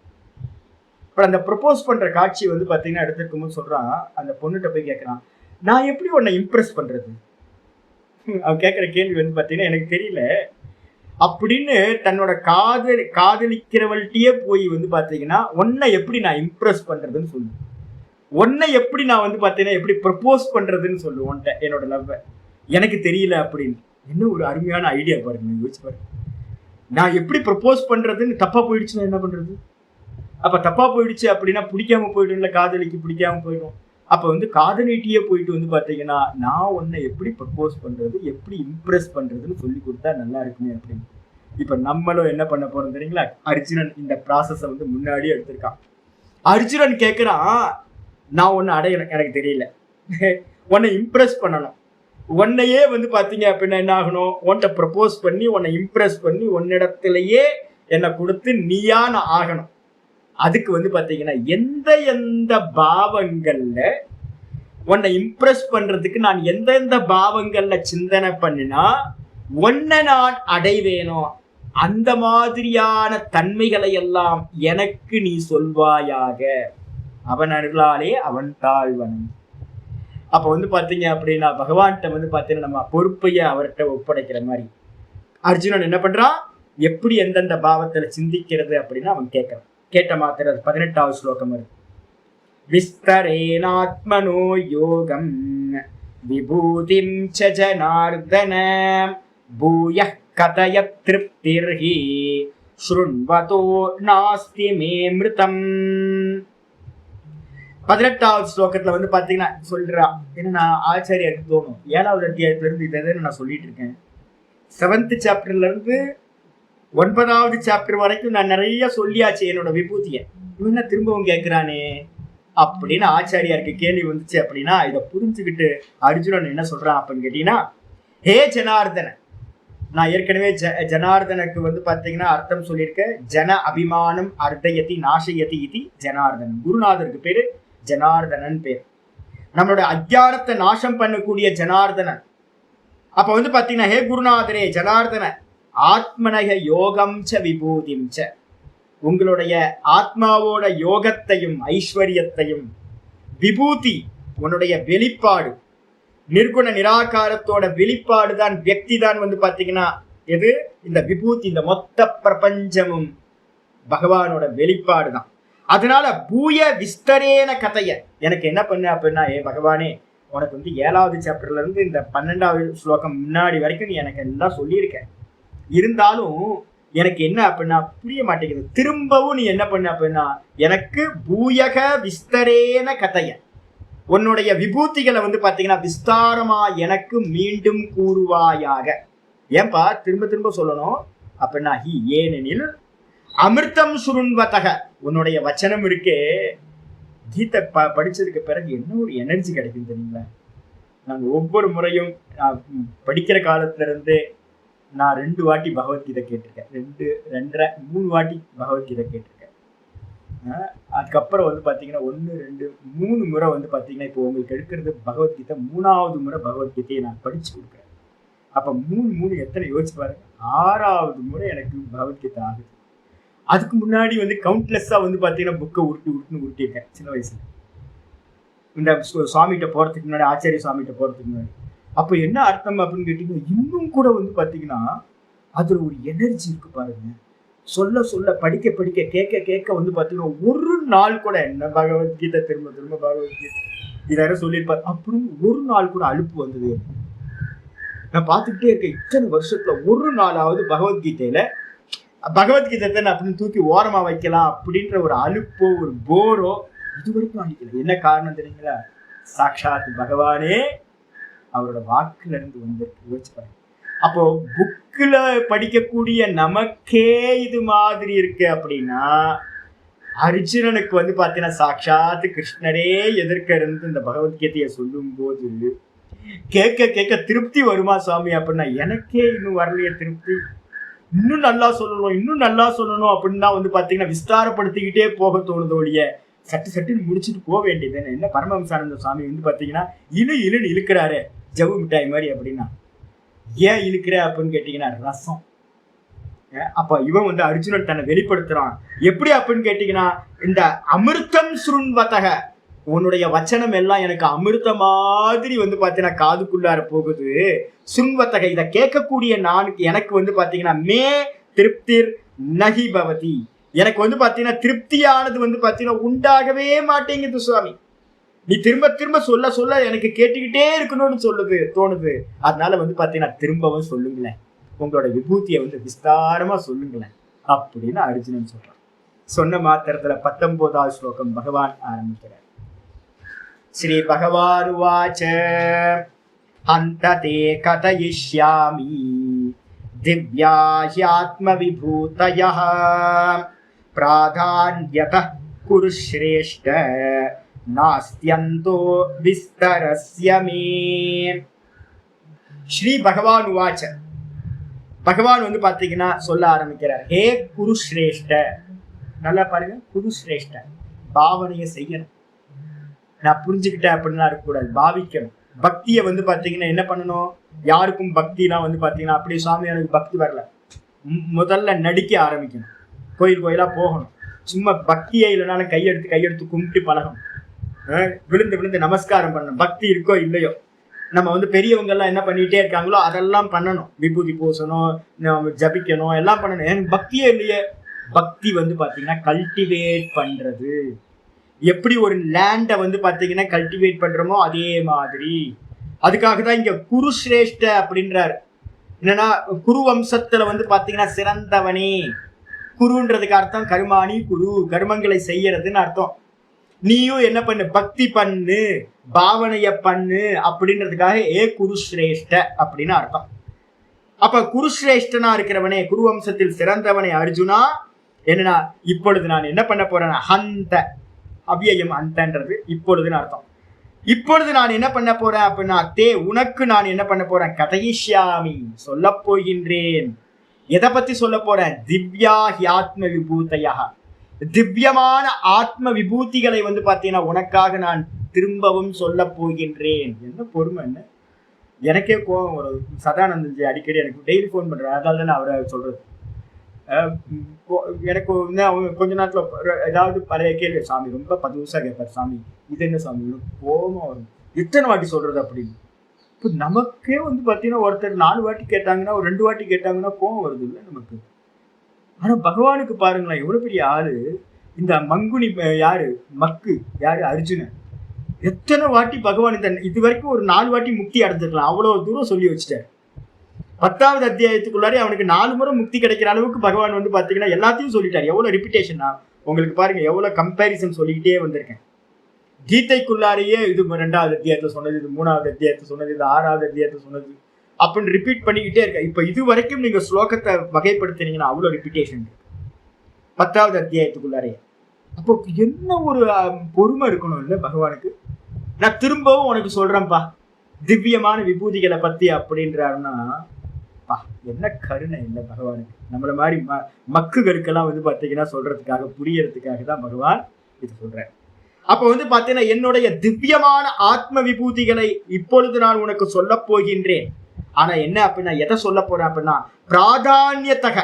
[SPEAKER 1] அப்புறம் அந்த ப்ரப்போஸ் பண்ணுற காட்சி வந்து பார்த்தீங்கன்னா எடுத்துருக்கும் போது சொல்கிறான், அந்த பொண்ணுகிட்ட போய் கேட்குறான், நான் எப்படி உன்னை இம்ப்ரெஸ் பண்ணுறது, அவன் கேட்கிற கேள்வி வந்து பாத்தீங்கன்னா எனக்கு தெரியல அப்படின்னு தன்னோட காதலிக்கிறவள்கிட்டயே போய் வந்து பாத்தீங்கன்னா உன்னை எப்படி நான் இம்ப்ரெஸ் பண்றதுன்னு சொல்லு, உன்னை எப்படி நான் வந்து பாத்தீங்கன்னா எப்படி ப்ரப்போஸ் பண்றதுன்னு சொல்லு உன்ட்ட என்னோட லவ் எனக்கு தெரியல அப்படின்னு. என்ன ஒரு அருமையான ஐடியா பாருங்க, யோசிச்சு பாருங்க. நான் எப்படி ப்ரப்போஸ் பண்றதுன்னு தப்பா போயிடுச்சுன்னா என்ன பண்றது? அப்ப தப்பா போயிடுச்சு அப்படின்னா பிடிக்காம போயிடும், இல்ல காதலிக்கு பிடிக்காம போயிடும். அப்ப வந்து காதலிட்டியே போயிட்டு வந்து பாத்தீங்கன்னா நான் உன்னை எப்படி ப்ரப்போஸ் பண்றது, எப்படி இம்ப்ரெஸ் பண்றதுன்னு சொல்லி கொடுத்தா நல்லா இருக்குமே அப்படின்னு. இப்ப நம்மளும் என்ன பண்ண போறோம் தெரியுங்களா? அர்ஜுனன் இந்த ப்ராசஸ வந்து முன்னாடியே எடுத்திருக்கான். அர்ஜுனன் கேட்கிறான், நான் உன்னை அடையணும், எனக்கு தெரியல, உன்னை இம்ப்ரெஸ் பண்ணணும். உன்னையே வந்து பாத்தீங்க அப்படின்னா என்ன ஆகணும், உன்கிட்ட ப்ரப்போஸ் பண்ணி உன்னை இம்ப்ரெஸ் பண்ணி உன்னிடத்திலேயே என்னை கொடுத்து நீயா நான் ஆகணும். அதுக்கு வந்து பாத்தீங்கன்னா எந்த எந்த பாவங்கள்ல உன்னை இம்ப்ரெஸ் பண்றதுக்கு நான் எந்தெந்த பாவங்கள்ல சிந்தனை பண்ணினா உன்னை நான் அடைவேனோ அந்த மாதிரியான தன்மைகளை எல்லாம் எனக்கு நீ சொல்வாயாக, அவன் அருளாலே அவன் தாழ்வன். அப்ப வந்து பாத்தீங்க அப்படின்னா பகவான்கிட்ட வந்து பாத்தீங்கன்னா நம்ம பொறுப்பைய அவர்கிட்ட ஒப்படைக்கிற மாதிரி அர்ஜுனன் என்ன பண்றான், எப்படி எந்தெந்த பாவத்துல சிந்திக்கிறது அப்படின்னு அவன் கேட்கறான். கேட்ட மாத்திர 18வது ஸ்லோகம் இருக்கு. விஸ்தரேனாத்மனோ யோகம் விபூதிம் ச ஜனார்தன பூயः கதய த்ருப்திர்ஹி ஸ்ருண்வதோ நாஸ்தி மே மிருதம். 18வது ஸ்லோகத்துல வந்து பாத்தீங்கன்னா சொல்றா, என்ன ஆச்சாரியருக்கு தோணும் 7வது அத்தியாயத்துல இருந்து இதை நான் சொல்லிட்டு இருக்கேன். 7th சாப்டர்ல இருந்து 9வது சாப்டர் வரைக்கும் நான் நிறைய சொல்லியாச்சு என்னோட விபூதியை, இவங்க திரும்பவும் கேட்கிறானே அப்படின்னு ஆச்சாரியாருக்கு கேள்வி வந்துச்சு. அப்படின்னா இதை புரிஞ்சுக்கிட்டு அர்ஜுனன் என்ன சொல்றான் அப்படின்னு கேட்டீங்கன்னா, ஹே ஜனார்தன, நான் ஏற்கனவே ஜனார்தனுக்கு வந்து பாத்தீங்கன்னா அர்த்தம் சொல்லியிருக்கேன். ஜன அபிமானம் அர்த்தயதி நாசயதி இது ஜனார்தனன். குருநாதருக்கு பேரு ஜனார்தனன் பேர். நம்மளோட அஜ்ஞானத்தை நாசம் பண்ணக்கூடிய ஜனார்தனன். அப்ப வந்து பாத்தீங்கன்னா ஹே குருநாதரே ஜனார்தன, ஆத்மனக யோகம் ச விபூதிம் ச, உங்களுடைய ஆத்மாவோட யோகத்தையும் ஐஸ்வர்யத்தையும், விபூதி உன்னுடைய வெளிப்பாடு, நிர்குண நிராகாரத்தோட வெளிப்பாடு தான் வியக்தி தான் வந்து பாத்தீங்கன்னா எது இந்த விபூதி, இந்த மொத்த பிரபஞ்சமும் பகவானோட வெளிப்பாடு தான். அதனால பூய விஸ்தரேன கதைய, எனக்கு என்ன பண்ண அப்படின்னா, ஏ பகவானே, உனக்கு வந்து 7வது சாப்டர்ல இருந்து இந்த 12வது ஸ்லோகம் முன்னாடி வரைக்கும் நீ எனக்கு எல்லாம் சொல்லியிருக்க, இருந்தாலும் எனக்கு என்ன அப்படின்னா புரிய மாட்டேங்குது. திரும்பவும் நீ என்ன பண்ண அப்படின்னா எனக்கு பூயக விஸ்தரேன கதைய, உன்னுடைய விபூதிகளை வந்து பாத்தீங்கன்னா விஸ்தாரமா எனக்கு மீண்டும் கூறுவாயாக. ஏன்பா திரும்ப திரும்ப சொல்லணும் அப்படின்னா, ஏனெனில் அமிர்தம் சுருண்வதக, உன்னுடைய வச்சனம் இருக்கே, கீதை படிச்சதுக்கு பிறகு என்ன ஒரு எனர்ஜி கிடைக்கும் தெரியுங்களா? நாங்க ஒவ்வொரு முறையும் படிக்கிற காலத்துல இருந்து நான் 2 வாட்டி பகவத்கீதை கேட்டிருக்கேன், 2, 3 வாட்டி பகவத்கீதை கேட்டிருக்கேன். அதுக்கப்புறம் வந்து பாத்தீங்கன்னா 1, 2, 3 முறை வந்து பாத்தீங்கன்னா இப்போ உங்களுக்கு எடுக்கிறது பகவத்கீதை 3வது முறை பகவத்கீதையை நான் படிச்சு கொடுக்குறேன். அப்ப 3 எத்தனை யோசிச்சு பாருங்க, 6வது முறை எனக்கு பகவத்கீதை ஆகுது. அதுக்கு முன்னாடி வந்து கவுண்ட்லெஸ்ஸா வந்து பாத்தீங்கன்னா புக்கை உருட்டியிருக்கேன் சின்ன வயசுல, இந்த சுவாமிகிட்ட போறதுக்கு முன்னாடி, ஆச்சாரிய சுவாமிகிட்ட போறதுக்கு முன்னாடி. அப்ப என்ன அர்த்தம் அப்படின்னு கேட்டீங்கன்னா, இன்னும் கூட வந்து பாத்தீங்கன்னா அதுல ஒரு எனர்ஜி இருக்கு பாருங்க. சொல்ல சொல்ல படிக்க படிக்க கேட்க கேட்க வந்து பாத்தீங்கன்னா ஒரு நாள் கூட என்ன பகவத்கீதை திரும்ப திரும்ப பகவத்கீதை இதார சொல்லியிருப்பாரு அப்படின்னு ஒரு நாள் கூட அலுப்பு வந்தது. நான் பார்த்துக்கிட்டே இருக்கேன் இத்தனை வருஷத்துல ஒரு நாளாவது பகவத்கீதையில பகவத்கீதை தானே அப்படின்னு தூக்கி ஓரமா வைக்கலாம் அப்படின்ற ஒரு அலுப்போ ஒரு போரோ இதுவரைக்கும் அடிக்கல. என்ன காரணம் தெரியுங்களா? சாட்சாத் பகவானே அவரோட வாக்குல இருந்து வந்துருக்கு. யோசிச்சு அப்போ புக்கில் படிக்கக்கூடிய நமக்கே இது மாதிரி இருக்கு அப்படின்னா, அர்ஜுனனுக்கு வந்து பார்த்தீங்கன்னா சாட்சாத் கிருஷ்ணரே எதிர்க்க இருந்து இந்த பகவத்கீதையை சொல்லும் போது கேட்க கேட்க திருப்தி வருமா சுவாமி அப்படின்னா, எனக்கே இன்னும் வரலையே திருப்தி. இன்னும் நல்லா சொல்லணும் அப்படின்னு தான் வந்து பார்த்தீங்கன்னா விஸ்தாரப்படுத்திக்கிட்டே போக தோணுது ஒழிய சட்டுன்னு முடிச்சுட்டு போக வேண்டியது. என்ன பரமஹம்சானந்த சுவாமி வந்து பார்த்தீங்கன்னா இழுன்னு இழுக்கிறாரு ஜவு மிட்டாய் மாதிரி அப்படின்னா, ஏன் இழுக்கிற அப்படின்னு கேட்டீங்கன்னா ரசம். அப்ப இவன் வந்து அர்ஜுனன் தன்னை வெளிப்படுத்துறான் எப்படி அப்படின்னு கேட்டீங்கன்னா, இந்த அமிர்தம் சுருண்வதக, உன்னுடைய வச்சனம் எல்லாம் எனக்கு அமிர்த மாதிரி வந்து பாத்தீங்கன்னா காதுக்குள்ளார போகுது. சுன்வத்தகை இதை கேட்கக்கூடிய எனக்கு வந்து பாத்தீங்கன்னா மே திருப்திர் நகி பவதி, எனக்கு வந்து பாத்தீங்கன்னா திருப்தியானது வந்து பாத்தீங்கன்னா உண்டாகவே மாட்டேங்குது சுவாமி. நீ திரும்ப திரும்ப சொல்ல சொல்ல எனக்கு கேட்டுக்கிட்டே இருக்கணும்னு தோணுது. அதனால வந்து பாத்தீங்கன்னா திரும்பவும் சொல்லுங்களேன், உங்களோட விபூதியை வந்து விஸ்தாரமா சொல்லுங்களேன் அப்படின்னு அர்ஜுனன் சொல்றான். சொன்ன மாத்திரத்துல 19வது ஸ்லோகம் பகவான் ஆரம்பிக்கிறார். ஸ்ரீ பகவான் உவாச்ச அந்ததே கதயிஷ்யாமி திவ்யா ஹ்யாத்ம விபூதயः பிராதான்யதः குரு ஸ்ரேஷ்ட நாஸ்த்யந்தோ விஸ்தரஸ்ய மே. ஸ்ரீ பகவான் உவாச்ச, பகவான் வந்து பாத்தீங்கன்னா சொல்ல ஆரம்பிக்கிறார். ஹே குரு ஸ்ரேஷ்ட, நல்லா பாருங்க, குரு ஸ்ரேஷ்ட பாவனையை செய்யணும். நான் புரிஞ்சுக்கிட்டேன் அப்படின்லாம் இருக்கக்கூடாது, பாவிக்கணும். பக்தியை வந்து பாத்தீங்கன்னா என்ன பண்ணணும், யாருக்கும் பக்திலாம் வந்து பாத்தீங்கன்னா அப்படி சுவாமி எனக்கு பக்தி வரல, முதல்ல நடிக்க ஆரம்பிக்கணும். கோயில் கோயிலா போகணும், சும்மா பக்தியே இல்லைனாலும் கையெடுத்து கும்பிட்டு பழகணும், விழுந்து விழுந்து நமஸ்காரம் பண்ணணும். பக்தி இருக்கோ இல்லையோ, நம்ம வந்து பெரியவங்க எல்லாம் என்ன பண்ணிட்டே இருக்காங்களோ அதெல்லாம் பண்ணணும். விபூதி பூசணும், ஜபிக்கணும், எல்லாம் பண்ணணும். எனக்கு பக்தியே இல்லையே. பக்தி வந்து பாத்தீங்கன்னா கல்டிவேட் பண்றது. எப்படி ஒரு லேண்டை வந்து பாத்தீங்கன்னா கல்டிவேட் பண்றோமோ அதே மாதிரி. அதுக்காக தான் இங்க குரு சிரேஷ்ட அப்படின்றாரு. என்னன்னா குரு வம்சத்துல வந்து பாத்தீங்கன்னா சிறந்தவனே. குருன்றதுக்கு அர்த்தம் கர்மாணி குரு, கர்மங்களை செய்யறதுன்னு அர்த்தம். நீயும் என்ன பண்ணு, பக்தி பண்ணு, பாவனைய பண்ணு அப்படின்றதுக்காக ஏ குருஸ்ரேஷ்ட அப்படின்னு அர்த்தம். அப்ப குருஸ்ரேஷ்டனா இருக்கிறவனே, குருவம்சத்தில் சிறந்தவனே அர்ஜுனா, என்னன்னா இப்பொழுது நான் என்ன பண்ண போறேன்னா ஹந்த அவ்யயம், அந்தன்றது இப்பொழுதுன்னு அர்த்தம். இப்பொழுது நான் என்ன பண்ண போறேன் அப்படின்னா உனக்கு நான் என்ன பண்ண போறேன், கதையிஷ்யாமி சொல்ல போகின்றேன். எதை பத்தி சொல்ல போறேன், திவ்யா ஹியாத்ம விபூதையா, திவ்யமான ஆத்ம விபூதிகளை வந்து பாத்தீங்கன்னா உனக்காக நான் திரும்பவும் சொல்ல போகின்றேன். என்ன பொறுமை, என்ன எனக்கே கோபம் வரும். சதானந்தஜி அடிக்கடி எனக்கு டெய்லி ஃபோன் பண்றேன், அதனால தான் அவரை சொல்றது. எனக்கு கொஞ்ச நேரத்துல ஏதாவது பழைய கேள்வி, சாமி ரொம்ப 10 நிமிஷம் கேட்பார், சாமி இது என்ன சாமி, கோபமா வரும், எத்தனை வாட்டி சொல்றது அப்படின்னு. இப்போ நமக்கே வந்து பாத்தீங்கன்னா ஒருத்தர் 4 வாட்டி கேட்டாங்கன்னா, ஒரு 2 வாட்டி கேட்டாங்கன்னா கோபம் வருது இல்லை நமக்கு. ஆனா பகவானுக்கு பாருங்களேன் எவ்வளவு பெரிய ஆளு. இந்த மங்குனி யாரு, யாரு, அர்ஜுனன். எத்தனை வாட்டி பகவான் இது வரைக்கும் ஒரு 4 வாட்டி முக்தி அடைஞ்சிருக்கலாம், அவ்வளவு தூரம் சொல்லி வச்சுட்டாரு. 10வது அத்தியாயத்துக்குள்ளாரே அவனுக்கு 4 முறை முக்தி கிடைக்கிற அளவுக்கு பகவான் வந்து பாத்தீங்கன்னா எல்லாத்தையும் சொல்லிட்டாரு. எவ்வளவு ரிப்பிட்டேஷன், உங்களுக்கு பாருங்க எவ்வளவு கம்பேரிசன் சொல்லிக்கிட்டே வந்திருக்கேன். கீதைக்குள்ளாரையே இது 2வது அத்தியாயத்தை சொன்னது, இது 3வது அத்தியாயத்தை சொன்னது, இது 6வது அத்தியாயத்தை சொன்னது அப்படின்னு ரிப்பீட் பண்ணிக்கிட்டே இருக்க. இப்ப இது வரைக்கும் நீங்க ஸ்லோகத்தை வகைப்படுத்தினீங்கன்னா அவ்வளவு ரிப்பிட்டேஷன் 10வது அத்தியாயத்துக்குள்ளாரே. அப்போ என்ன ஒரு பொறுமை இருக்கணும் இல்லை பகவானுக்கு. நான் திரும்பவும் உனக்கு சொல்றேன்ப்பா திவ்யமான விபூதிகளை பத்தி அப்படின்றாருன்னா, என்ன கருணை இல்லை பகவானுக்கு. நம்மள மாதிரி மக்குகளுக்கெல்லாம் வந்து பாத்தீங்கன்னா சொல்றதுக்காக, புரியறதுக்காக தான் பகவான் இது சொல்றாரு. அப்ப வந்து பாத்தீங்கன்னா என்னுடைய திவ்யமான ஆத்ம விபூதிகளை இப்பொழுது நான் உனக்கு சொல்ல போகின்றேன். ஆனா என்ன அப்படின்னா எதை சொல்ல போறேன் அப்படின்னா பிராதான்யத்தக,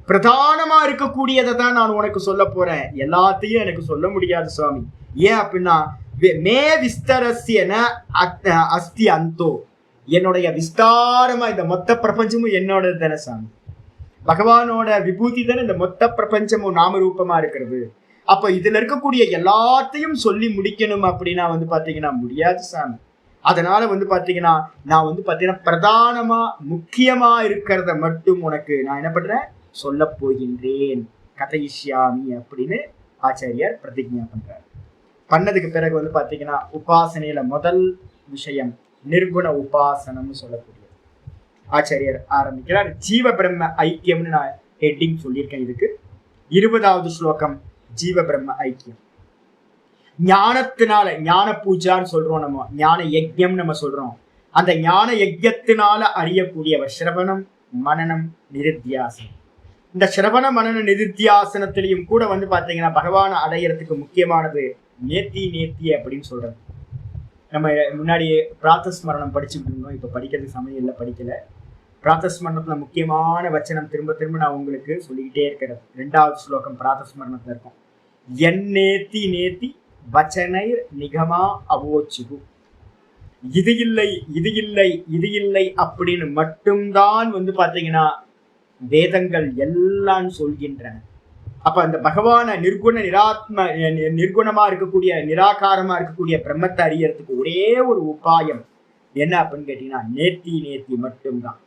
[SPEAKER 1] பிரதானமா இருக்கக்கூடியதை தான் நான் உனக்கு சொல்ல போறேன். எல்லாத்தையும் எனக்கு சொல்ல முடியாது சுவாமி. ஏன் அப்படின்னா மே விஸ்தரஸ்யன அஸ்தி அந்தோ, என்னுடைய விஸ்தாரமா இந்த மொத்த பிரபஞ்சமும் என்னோட தானே சாமி. பகவானோட விபூதி தானே இந்த மொத்த பிரபஞ்சமும் நாமரூபமா இருக்கிறது. அப்ப இதுல இருக்கக்கூடிய எல்லாத்தையும் சொல்லி முடிக்கணும் அப்படின்னா வந்து பாத்தீங்கன்னா முடியாது சாமி. அதனால வந்து பாத்தீங்கன்னா நான் வந்து பாத்தீங்கன்னா பிரதானமா முக்கியமா இருக்கிறத மட்டும் உனக்கு நான் என்ன பண்றேன், சொல்ல போகின்றேன். கதையிஷ்யாமி அப்படின்னு ஆச்சாரியார் பிரதிஜ்ஞா பண்றார். பண்ணதுக்கு பிறகு வந்து பாத்தீங்கன்னா உபாசனையில முதல் விஷயம் நிர்குண உபாசனம்னு சொல்லக்கூடியது ஆச்சாரியார் ஆரம்பிக்கிறார். ஜீவ பிரம்ம ஐக்கியம்னு நான் ஹெட்டிங் சொல்லியிருக்கேன். இதுக்கு 20வது ஸ்லோகம் ஜீவ பிரம்ம ஐக்கியம். ஞானத்தினால, ஞான பூஜான்னு சொல்றோம், நம்ம ஞான யஜ்யம் நம்ம சொல்றோம். அந்த ஞான யஜ்யத்தினால அறியக்கூடியவர் சிரவணம் மனனம் நிருத்தியாசனம். இந்த சிரவண மனன நிருத்தியாசனத்திலையும் கூட வந்து பாத்தீங்கன்னா பகவானை அடையிறதுக்கு முக்கியமானது நேத்தி அப்படின்னு சொல்றது. நம்ம முன்னாடி பிராத்தஸ்மரணம் படிச்சுட்டு இருந்தோம், இப்ப படிக்கிறதுக்கு சமயம் இல்லை, படிக்கல. பிராத்தஸ்மரணத்துல முக்கியமான வச்சனம் திரும்ப திரும்ப நான் உங்களுக்கு சொல்லிக்கிட்டே இருக்கிறது. 2வது ஸ்லோகம் பிராத்தஸ்மரணத்துல இருக்கும். என் நேத்தி வச்சனைர் நிகமா அவோச்சுகு. இது இல்லை இது இல்லை இது இல்லை அப்படின்னு மட்டும்தான் வந்து பாத்தீங்கன்னா வேதங்கள் எல்லாம் சொல்கின்றன. அப்ப அந்த பகவான நிர்குணமா இருக்கக்கூடிய நிராகாரமா இருக்கக்கூடிய பிரம்மத்தை அறியறதுக்கு ஒரே ஒரு உபாயம் என்ன அப்படின்னு கேட்டீங்கன்னா நேர்த்தி மட்டும்தான்.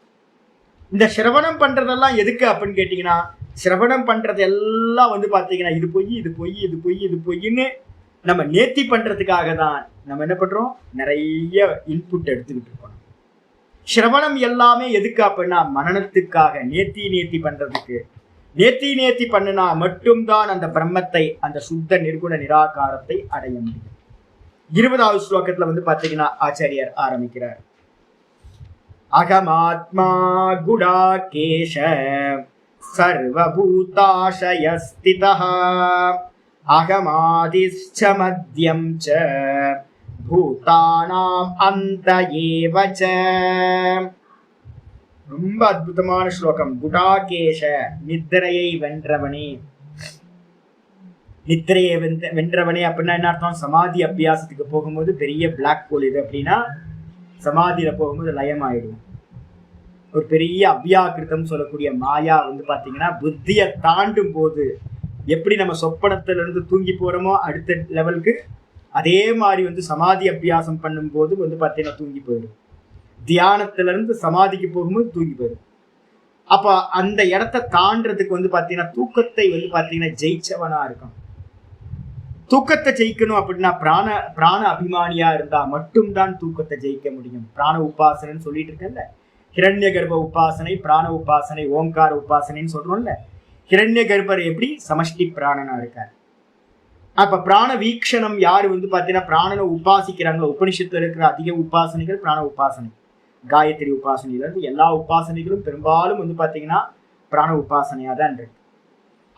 [SPEAKER 1] இந்த சிரவணம் பண்றதெல்லாம் எதுக்கு அப்படின்னு கேட்டீங்கன்னா, சிரவணம் பண்றது எல்லாம் வந்து பாத்தீங்கன்னா இது பொய் இது பொய் இது பொய் இது பொய்ன்னு நம்ம நேர்த்தி பண்றதுக்காக தான் நம்ம என்ன பண்றோம், நிறைய இன்புட் எடுத்துக்கிட்டு இருக்கோம். சிரவணம் எல்லாமே எதுக்கு அப்படின்னா மனனத்துக்காக, நேர்த்தி பண்றதுக்கு. நேர்த்தி பண்ணினா மட்டும்தான் அந்த பிரம்மத்தை, அந்த சுத்த நிர்குண நிராகாரத்தை அடைய முடியும். 20வது ஸ்லோகத்துல வந்து பாத்தீங்கன்னா ஆச்சாரியர் ஆரம்பிக்கிறார். அகமாத்மா குடாகேஷ சர்வபூதாஷயஸ்திதஹ அகமாதிஷ்ச மத்யம் ச பூதானாம் அந்த ஏவ ச. ரொம்ப அற்புதமான ஸ்லோகம். குடாகேஷ, நித்திரையை வென்றவனே. நித்திரையை வென்றவனே அப்படின்னா என்ன அர்த்தம்? சமாதி அபியாசத்துக்கு போகும்போது பெரிய பிளாக் ஹோல் இது அப்படின்னா சமாதியில போகும்போது லயம் ஆயிடும். ஒரு பெரிய அவ்யாக்கிருத்தம் சொல்லக்கூடிய மாயா வந்து பாத்தீங்கன்னா புத்தியை தாண்டும் போது எப்படி நம்ம சொப்பனத்துல இருந்து தூங்கி போறோமோ அடுத்த லெவலுக்கு, அதே மாதிரி வந்து சமாதி அபியாசம் பண்ணும் போது வந்து பாத்தீங்கன்னா தூங்கி போயிடும். தியானத்துல இருந்து சமாதிக்கு போகும்போது தூங்கி போயிடும். அப்ப அந்த இடத்தை தாண்டறதுக்கு வந்து பாத்தீங்கன்னா தூக்கத்தை வந்து பாத்தீங்கன்னா ஜெயிச்சவனா இருக்கும். தூக்கத்தை ஜெயிக்கணும் அப்படின்னா பிராண அபிமானியா இருந்தா மட்டும்தான் தூக்கத்தை ஜெயிக்க முடியும். பிராண உபாசனைன்னு சொல்லிட்டு இருக்கேன்ல, ஹிரண்ய கர்ப்ப உபாசனை, பிராண உபாசனை, ஓங்கார உபாசனைன்னு சொல்றோம்ல. ஹிரண்ய கர்ப்பர் எப்படி சமஷ்டி பிராணனா இருக்கார். அப்ப பிராண வீக்ஷணம் யாரு வந்து பாத்தீங்கன்னா பிராணனை உபாசிக்கிறாங்களோ, உபனிஷத்துல இருக்கிற அதிக உபாசனைகள் பிராண உபாசனை. காயத்ரி உபாசனையில இருந்து எல்லா உபாசனைகளும் பெரும்பாலும் வந்து பாத்தீங்கன்னா பிராண உபாசனையா தான் இருக்கு.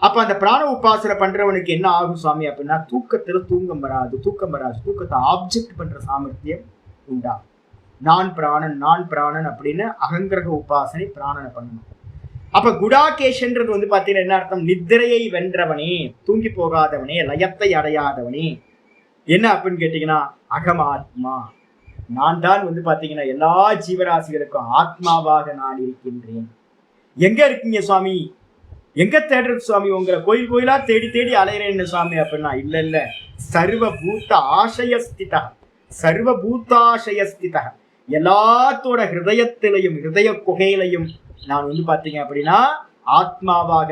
[SPEAKER 1] அப்ப அந்த பிராண உபாசனை பண்றவனுக்கு என்ன ஆகும் சுவாமி அப்படின்னா தூக்கத்துல தூக்கம் வராது. தூக்கத்தை ஆப்ஜெக்ட் பண்ற சாமர்த்தியம் உண்டா. நான் பிராணன் அப்படின்னு அகங்கிரக உபாசனை பிராணனை பண்ணணும். அப்ப குடாகேஷன்றது வந்து பாத்தீங்கன்னா என்ன அர்த்தம்? நித்திரையை வென்றவனே, தூங்கி போகாதவனே, லயத்தை அடையாதவனே. என்ன அப்படின்னு கேட்டீங்கன்னா அகமாத்மா, நான் தான் வந்து பாத்தீங்கன்னா எல்லா ஜீவராசிகளுக்கும் ஆத்மாவாக நான் இருக்கின்றேன். எங்க இருக்கீங்க சுவாமி, எங்க தேடுறது சுவாமி, உங்களை கோயில் கோயிலா தேடி தேடி அலையிறேன் சுவாமி அப்படின்னா இல்ல சர்வபூத ஆசயஸ்திதா, சர்வபூதாசயஸ்திதா, எல்லாத்தோட ஹிருதயத்திலையும் ஹிருதய குகையிலையும் நான் வந்து பாத்தீங்க அப்படின்னா ஆத்மாவாக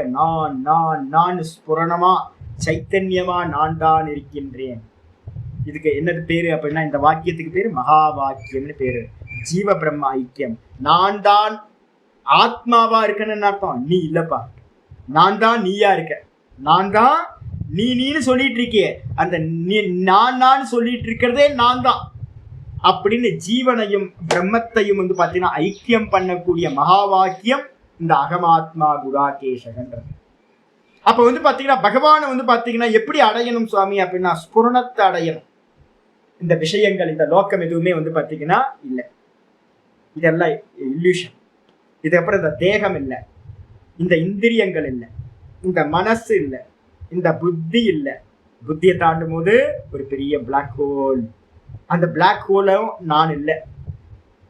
[SPEAKER 1] நான் ஸ்புரணமா சைத்தன்யமா நான் தான் இருக்கின்றேன். இதுக்கு என்னது பேரு அப்படின்னா இந்த வாக்கியத்துக்கு பேரு மகா வாக்கியம்னு பேரு. ஜீவ பிரம்ம ஐக்கியம். நான் தான் ஆத்மாவா இருக்கேன்னு அர்த்தம். நீ இல்லப்பா, நான் தான் நீயா இருக்க. நான் தான் நீன்னு சொல்லிட்டு இருக்கியே, அந்த நான் சொல்லிட்டு இருக்கிறதே நான் தான் அப்படின்னு ஜீவனையும் பிரம்மத்தையும் வந்து பாத்தீங்கன்னா ஐக்கியம் பண்ணக்கூடிய மகா வாக்கியம் இந்த அகமாத்மா குடாகேஷகன்றது. அப்ப வந்து பாத்தீங்கன்னா பகவானை வந்து பாத்தீங்கன்னா எப்படி அடையணும் சுவாமி அப்படின்னா ஸ்புரணத்தை அடையணும். இந்த விஷயங்கள், இந்த லோக்கம் எதுவுமே வந்து பாத்தீங்கன்னா இல்லை, இதெல்லாம் இல்லூஷன். இதுக்கப்புறம் இந்த தேகம் இல்லை, இந்த இந்திரியங்கள் இல்லை, இந்த மனசு இல்லை, இந்த புத்தி இல்லை. புத்தியை தாண்டும் போது ஒரு பெரிய பிளாக் ஹோல். அந்த பிளாக் ஹோலும் நான் இல்லை.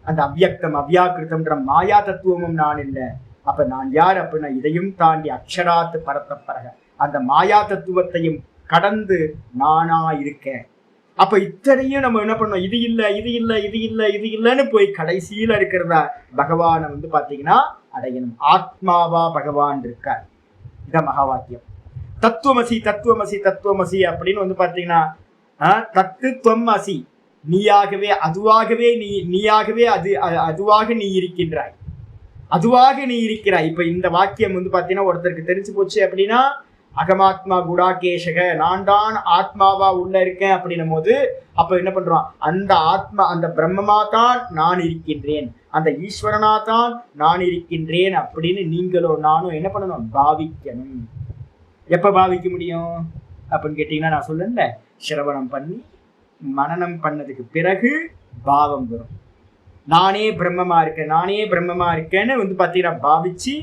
[SPEAKER 1] அந்த அவ்யக்தம் அவ்யாக்கிருத்தம்ன்ற மாயா தத்துவமும் நான் இல்லை. அப்ப நான் யார் அப்படின்னா இதையும் தாண்டி அக்ஷராத்து பரத்தப்பரக அந்த மாயா தத்துவத்தையும் கடந்து நானா இருக்கேன். அப்ப இத்தனையும் நம்ம என்ன பண்ணோம், இது இல்லை இது இல்லை இது இல்லை இது இல்லைன்னு போய் கடைசியில இருக்கிறதா பகவானை வந்து பாத்தீங்கன்னா அடையணும். ஆத்மாவா பகவான் இருக்கார். இதான் மகா வாக்கியம். தத்துவமசி தத்துவமசி தத்துவமசி அப்படின்னு வந்து பாத்தீங்கன்னா தத்துவம் அசி, நீயாகவே அதுவாகவே நீயாகவே அதுவாக நீ இருக்கின்றாய், அதுவாக நீ இருக்கிறாய். இப்ப இந்த வாக்கியம் வந்து பாத்தீங்கன்னா ஒருத்தருக்கு தெரிஞ்சு போச்சு அப்படின்னா அகமாத்மா குடாகேஷக, நான் தான் ஆத்மாவா உள்ள இருக்கேன் அப்படின்னும் போது அப்ப என்ன பண்றோம், அந்த ஆத்மா அந்த பிரம்மமா தான் நான் இருக்கின்றேன், அந்த ஈஸ்வரனா தான் நான் இருக்கின்றேன் அப்படின்னு நீங்களோ நானும் என்ன பண்ணணும், பாவிக்கணும். எப்ப பாவிக்க முடியும் அப்படின்னு கேட்டீங்கன்னா நான் சொல்லல, சிரவணம் பண்ணி மனனம் பண்ணதுக்கு பிறகு பாவம் வரும். நானே பிரம்மமா இருக்கேன் நானே பிரம்மமா இருக்கேன்னு வந்து பாத்தீங்கன்னா பாவிச்சு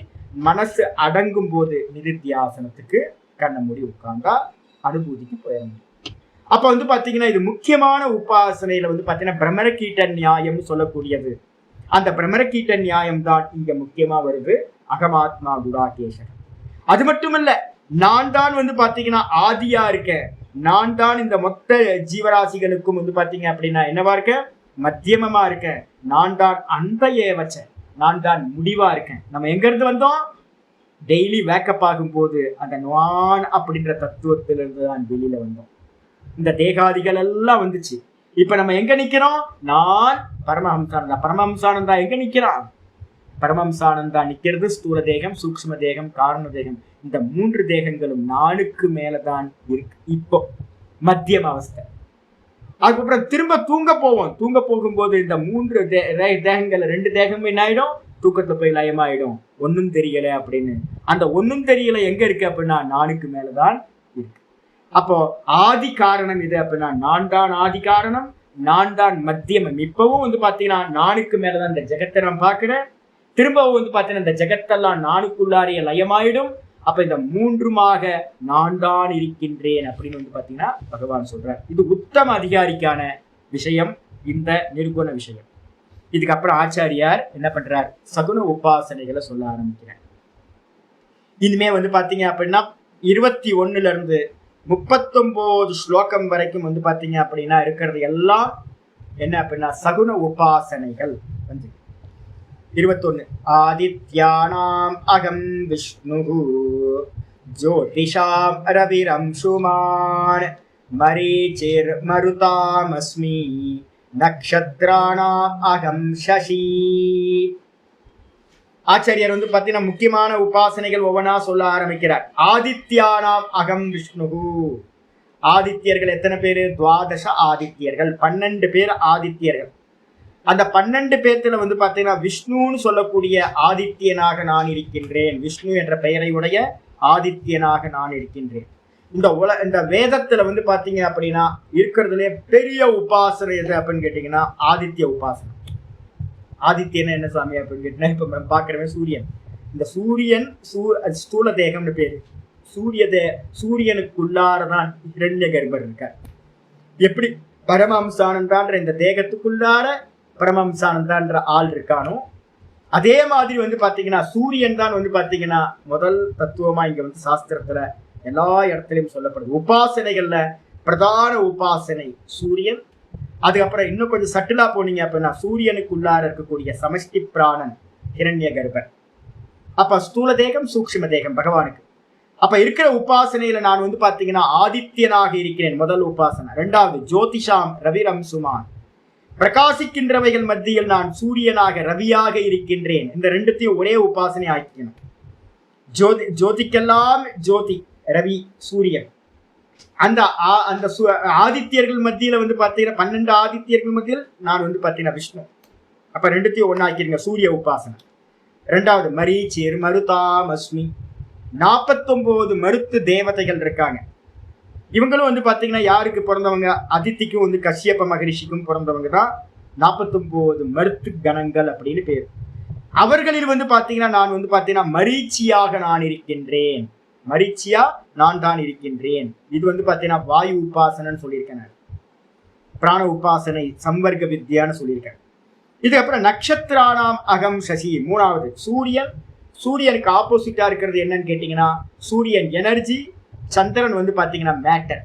[SPEAKER 1] மனசு அடங்கும் போது நிதித்தியாசனத்துக்கு கண்ண மூடி உட்கார்ந்தா அனுபூதிக்கு போயிட முடியும். அப்ப வந்து பாத்தீங்கன்னா இது முக்கியமான உபாசனையில வந்து பாத்தீங்கன்னா பிரம்மரகீட்ட நியாயம்னு சொல்லக்கூடியது. அந்த பிரம்மரகீட்ட நியாயம் தான் இங்க முக்கியமா வருது, அகமாத்மா குடாகேசன். அது மட்டும் இல்ல, நான் தான் வந்து பாத்தீங்கன்னா ஆதியா இருக்கேன், நான் தான் இந்த மொத்த ஜீவராசிகளுக்கும் வந்து பாத்தீங்க அப்படின்னா என்னவா இருக்கேன், மத்தியமமா இருக்கேன், நான் தான் அந்த ஏவச்ச, நான் தான் முடிவா இருக்கேன். நம்ம எங்க இருந்து வந்தோம்? டெய்லி வேக்கப் ஆகும் போது அந்த நான் அப்படின்ற தத்துவத்திலிருந்து தான் வெளியில வந்தோம். இந்த தேகாதிகள் எல்லாம் வந்துச்சு. இப்ப நம்ம எங்க நிக்கிறோம்? நான் பரமஹம்சானந்தா. பரமஹம்சானந்தா எங்க நிக்கிறான்? பரமஹம்சானந்தா நிக்கிறது ஸ்தூல தேகம், சூக்ஷ்ம தேகம், காரண தேகம். இந்த 3 தேகங்களும் நானுக்கு மேலதான் இருக்கு இப்போ மத்தியம அவஸ்தை. அதுக்கப்புறம் திரும்ப தூங்க போவோம். தூங்க போகும்போது இந்த 3 தேகங்கள் 2 தேகமும் என்ன ஆயிடும்? தூக்கத்துல போய் லயமாயிடும். ஒன்னும் தெரியல அப்படின்னு. அந்த ஒன்னும் தெரியல எங்க இருக்கு அப்படின்னா நானுக்கு மேலதான் இருக்கு. அப்போ ஆதி காரணம் இது அப்படின்னா நான் தான் ஆதி காரணம், நான் தான் மத்தியமம். இப்பவும் வந்து பாத்தீங்கன்னா நானுக்கு மேலதான் இந்த ஜெகத்தை நான் பார்க்கிறேன். திரும்பவும் வந்து பாத்தீங்கன்னா இந்த ஜெகத்தெல்லாம் நானுக்குள்ளாரிய லயமாயிடும். அப்ப இந்த 3மாக நான் தான் இருக்கின்றேன் அப்படின்னு வந்து பாத்தீங்கன்னா பகவான் சொல்றார். இது உத்தம அதிகாரிக்கான விஷயம், இந்த நிர்குண விஷயம். இதுக்கப்புறம் ஆச்சாரியார் என்ன பண்றார்? சகுன உபாசனைகளை சொல்ல ஆரம்பிக்கிறார். இனிமே வந்து பாத்தீங்க அப்படின்னா 21 இருந்து 39 ஸ்லோகம் வரைக்கும் வந்து பாத்தீங்க அப்படின்னா இருக்கிறது எல்லாம் என்ன அப்படின்னா சகுன உபாசனைகள். 21 ஆதித்யானாம் அகம் விஷ்ணு ஜோதிஷாம் ரவிரம்சுமான் மரீச்சிர் மருதாமஸ்மி நக்ஷத்ராணாம் அகம் சசி. ஆச்சாரியர் வந்து பாத்தீங்கன்னா முக்கியமான உபாசனைகள் ஒவ்வொன்றா சொல்ல ஆரம்பிக்கிறார். ஆதித்யானாம் அகம் விஷ்ணு. ஆதித்யர்கள் எத்தனை பேரு? 12 ஆதித்யர்கள், 12 பேர் ஆதித்யர்கள். அந்த 12 பேர்த்துல வந்து பாத்தீங்கன்னா விஷ்ணுன்னு சொல்லக்கூடிய ஆதித்யனாக நான் இருக்கின்றேன். விஷ்ணு என்ற பெயரை உடைய ஆதித்யனாக நான் இருக்கின்றேன். இந்த வேதத்துல வந்து பாத்தீங்க அப்படின்னா இருக்கிறதுலே பெரிய உபாசனை எது அப்படின்னு கேட்டீங்கன்னா ஆதித்ய உபாசனை. ஆதித்யன் என்ன சாமி அப்படின்னு கேட்டீங்கன்னா இப்ப நம்ம பாக்குறவே சூரியன். இந்த சூரியன் ஸ்தூல தேகம்னு பேரு. சூரியனுக்குள்ளாரதான் இரண்ய கர்ப்பர் இருக்கார். எப்படி பரமஹம்சானந்தான்ற இந்த தேகத்துக்குள்ளார பரமஹம்சானந்தான்ற ஆள் இருக்கானோ அதே மாதிரி வந்து பாத்தீங்கன்னா சூரியன் தான் வந்து பாத்தீங்கன்னா முதல் தத்துவமா இங்க வந்து சாஸ்திரத்துல எல்லா இடத்துலயும் சொல்லப்படுது. உபாசனைகள்ல பிரதான உபாசனை சூரியன். அதுக்கப்புறம் இன்னும் கொஞ்சம் சட்டிலா போனீங்க அப்படின்னா சூரியனுக்குள்ளார இருக்கக்கூடிய சமஷ்டி பிராணன் ஹிரண்ய கர்ப்பர். அப்ப ஸ்தூல தேகம் சூக்ஷ்ம தேகம் பகவானுக்கு. அப்ப இருக்கிற உபாசனையில நான் வந்து பாத்தீங்கன்னா ஆதித்யனாக இருக்கிறேன், முதல் உபாசனை. 2வது ஜோதிஷாம் ரவிரம்சுமான், பிரகாசிக்கின்றவைகள் மத்தியில் நான் சூரியனாக ரவியாக இருக்கின்றேன். இந்த 2த்தையும் ஒரே உபாசனை ஆக்கிக்கணும். ஜோதிக்கெல்லாம் ஜோதி ரவி சூரியன். அந்த ஆதித்யர்கள் மத்தியில வந்து பாத்தீங்கன்னா 12 ஆதித்யர்கள் மத்தியில் நான் வந்து பாத்தீங்கன்னா விஷ்ணு. அப்ப 2த்தையும் ஒன்னாக்கிருங்க, சூரிய உபாசனை. 2வது மரீச்சிர் மருதாமஸ்மி, 49 மருத்து தேவதைகள் இருக்காங்க. இவங்களும் வந்து பாத்தீங்கன்னா யாருக்கு பிறந்தவங்க? அதித்திக்கும் வந்து கஷ்யப்ப மகரிஷிக்கும் பிறந்தவங்க தான் 49 மருத்து கணங்கள் அப்படின்னு பேர். அவர்களில் வந்து பாத்தீங்கன்னா நான் வந்து பாத்தீங்கன்னா மரீச்சியாக நான் இருக்கின்றேன். மரீச்சியா நான் தான் இருக்கின்றேன். இது வந்து பாத்தீங்கன்னா வாயு உபாசனைன்னு சொல்லியிருக்கேன். பிராண உபாசனை சம்வர்க்க வித்யான்னு சொல்லியிருக்கேன். இதுக்கப்புறம் நக்ஷத்ராணாம் அகம் சசி, 3வது சூரியன். சூரியனுக்கு ஆப்போசிட்டா இருக்கிறது என்னன்னு கேட்டீங்கன்னா சூரியன் எனர்ஜி, சந்திரன் வந்து பாத்தீங்கன்னா மேட்டர்.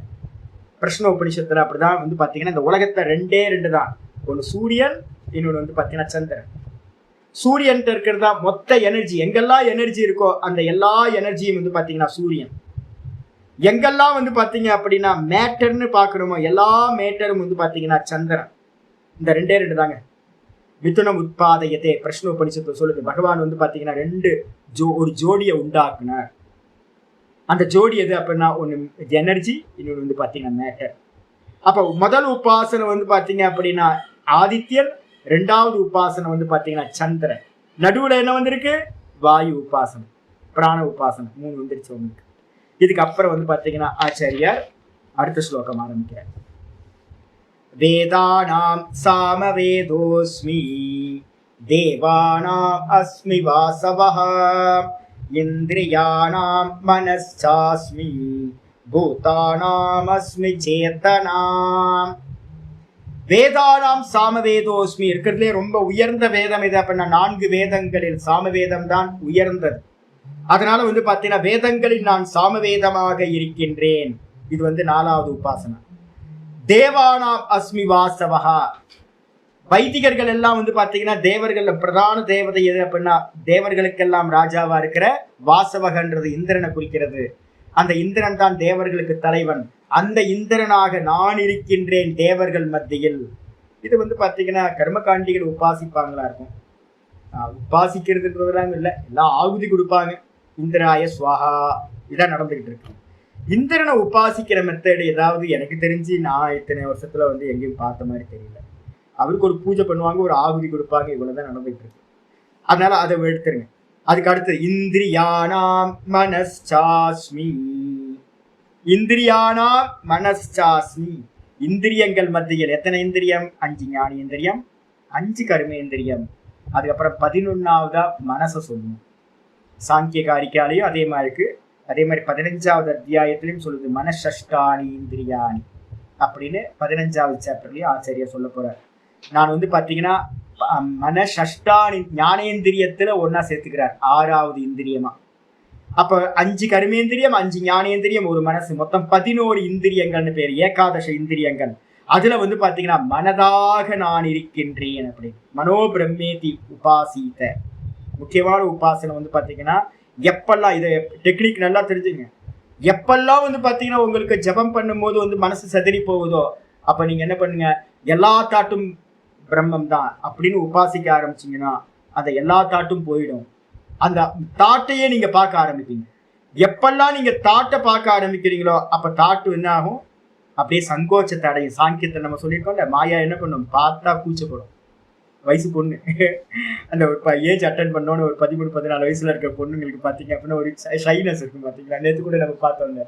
[SPEAKER 1] பிரஷ்ன உபனிஷத்துல அப்படிதான் வந்து பாத்தீங்கன்னா இந்த உலகத்துல 2 தான். ஒன்று சூரியன், இன்னொன்று வந்து பாத்தீங்கன்னா சந்திரன். சூரியன் இருக்கிறதா மொத்த எனர்ஜி. எங்கெல்லாம் எனர்ஜி இருக்கோ அந்த எல்லா எனர்ஜியும் வந்து பாத்தீங்கன்னா சூரியன். எங்கெல்லாம் வந்து பாத்தீங்க அப்படின்னா மேட்டர்னு பாக்குறோமோ எல்லா மேட்டரும் வந்து பாத்தீங்கன்னா சந்திரன். இந்த 2 தாங்க. மிதுனம் உத்பாதயத்தே பிரஷ்ன உபனிஷத்து சொல்லுது. பகவான் வந்து பாத்தீங்கன்னா ஒரு ஜோடியை உண்டாக்குனார். அந்த ஜோடி எது அப்படின்னா ஒன்று எனர்ஜி, இன்னொன்று வந்து பாத்தீங்கன்னா மேட்டர். அப்ப முதல் உபாசனை வந்து பாத்தீங்க அப்படின்னா ஆதித்யன், 2வது உபாசனை வந்து பாத்தீங்கன்னா சந்திரன். நடுவுல என்ன வந்திருக்கு? வாயு உபாசனை, பிராண உபாசனை 3 வந்துருச்சு உங்களுக்கு. இதுக்கப்புறம் வந்து பாத்தீங்கன்னா ஆச்சாரியார் அடுத்த ஸ்லோகம் ஆரம்பிக்கிறார். வேதானாம் சாமவேதோஸ்மி தேவானாம் அஸ்மி வாசவஹ இந்திரியானாம் மனச்சாஸ்மி பூதானாமஸ்மி சேத்தனாம். வேதானாம் சாமவேதோஸ்மி. இருக்கிறதுலே ரொம்ப உயர்ந்த வேதம் எது அப்படின்னா 4 வேதங்களில் சாமவேதம் தான் உயர்ந்தது. அதனால வந்து பாத்தீங்கன்னா வேதங்களில் நான் சாமவேதமாக இருக்கின்றேன். இது வந்து 4வது உபாசனா. தேவானாம் அஸ்மி வாசவஹா. வைதிகர்கள் எல்லாம் வந்து பாத்தீங்கன்னா தேவர்கள் பிரதான தேவதை எது அப்படின்னா தேவர்களுக்கெல்லாம் ராஜாவா இருக்கிற வாசவகன்றது இந்திரனை குறிக்கிறது. அந்த இந்திரன் தான் தேவர்களுக்கு தலைவன். அந்த இந்திரனாக நான் இருக்கின்றேன் தேவர்கள் மத்தியில். இது வந்து பாத்தீங்கன்னா கர்மகாண்டிகள் உபாசிப்பாங்களா இருக்கும். உபாசிக்கிறதுன்றதுலாம் இல்லை, எல்லாம் ஆகுதி கொடுப்பாங்க. இந்திராய ஸ்வாஹா இதான் நடந்துகிட்டு இருக்கு. இந்திரனை உபாசிக்கிற மெத்தடு ஏதாவது எனக்கு தெரிஞ்சு நான் இத்தனை வருஷத்துல வந்து எங்கேயும் பார்த்த மாதிரி தெரியல. அவருக்கு ஒரு பூஜை பண்ணுவாங்க, ஒரு ஆகுதி கொடுப்பாங்க, இவ்வளவுதான் நடந்துட்டு இருக்கு. அதனால அதை எடுத்துருங்க. அதுக்கு அடுத்தது இந்திரியானாம் மனஸ்சாஸ்மி. இந்திரியானாம் மனஸ்சாஸ்மி. இந்திரியங்கள் மத்தியில் எத்தனை இந்திரியம்? 5 ஞானேந்திரியம், 5 கர்மேந்திரியம். அதுக்கப்புறம் 11வதா மனசை சொல்லணும். சாங்கிய காரிக்காலையும் அதே மாதிரி இருக்கு. அதே மாதிரி 15வது அத்தியாயத்திலையும் சொல்லுது மனசஷ்டானி இந்திரியானி அப்படின்னு 15வது சாப்டர்லயும் ஆச்சாரியர் சொல்ல போறார். நான் வந்து பாத்தீங்கன்னா மனசஷ்டானி ஞானேந்திரியத்துல ஒன்னா சேர்த்துக்கிறார் 6வது இந்திரியமா. அப்ப 5 கர்மேந்திரியம், 5 ஞானேந்திரியம், ஒரு மனசு, மொத்தம் 11 இந்திரியங்கள்னு பேர், ஏகாதச இந்திரியங்கள். அதுல வந்து பாத்தீங்கன்னா மனதாக நான் இருக்கின்றேன் அப்படி. மனோ பிரம்மேதி உபாசித்த. முக்கியமான உபாசனை வந்து பாத்தீங்கன்னா எப்பெல்லாம் இதை டெக்னிக் நல்லா தெரிஞ்சுங்க. எப்பெல்லாம் வந்து பாத்தீங்கன்னா உங்களுக்கு ஜபம் பண்ணும்போது வந்து மனசு சதறி போகுதோ அப்ப நீங்க என்ன பண்ணுங்க, எல்லா தாட்டும் பிரம்மம் தான் அப்படின்னு உபாசிக்க ஆரம்பிச்சீங்கன்னா அந்த எல்லா தாட்டும் போயிடும். அந்த தாட்டையே நீங்க பார்க்க ஆரம்பிப்பீங்க. எப்பெல்லாம் நீங்க தாட்டை பார்க்க ஆரம்பிக்கிறீங்களோ அப்ப தாட்டு என்ன ஆகும்? அப்படியே சங்கோச்சத்தை அடையும். சாங்கியத்தை நம்ம சொல்லியிருக்கோம்ல, மாயா என்ன பண்ணும்? பார்த்தா கூச்சப்படும். வயசு பொண்ணு அந்த ஒரு ஏஜ் அட்டன் பண்ணோன்னு ஒரு 13-14 வயசுல இருக்கிற பொண்ணுங்களுக்கு பாத்தீங்க அப்படின்னா ஒரு ஷைனஸ் இருக்கும். பாத்தீங்களா, நேற்று கூட நம்ம பார்த்தோம்ல,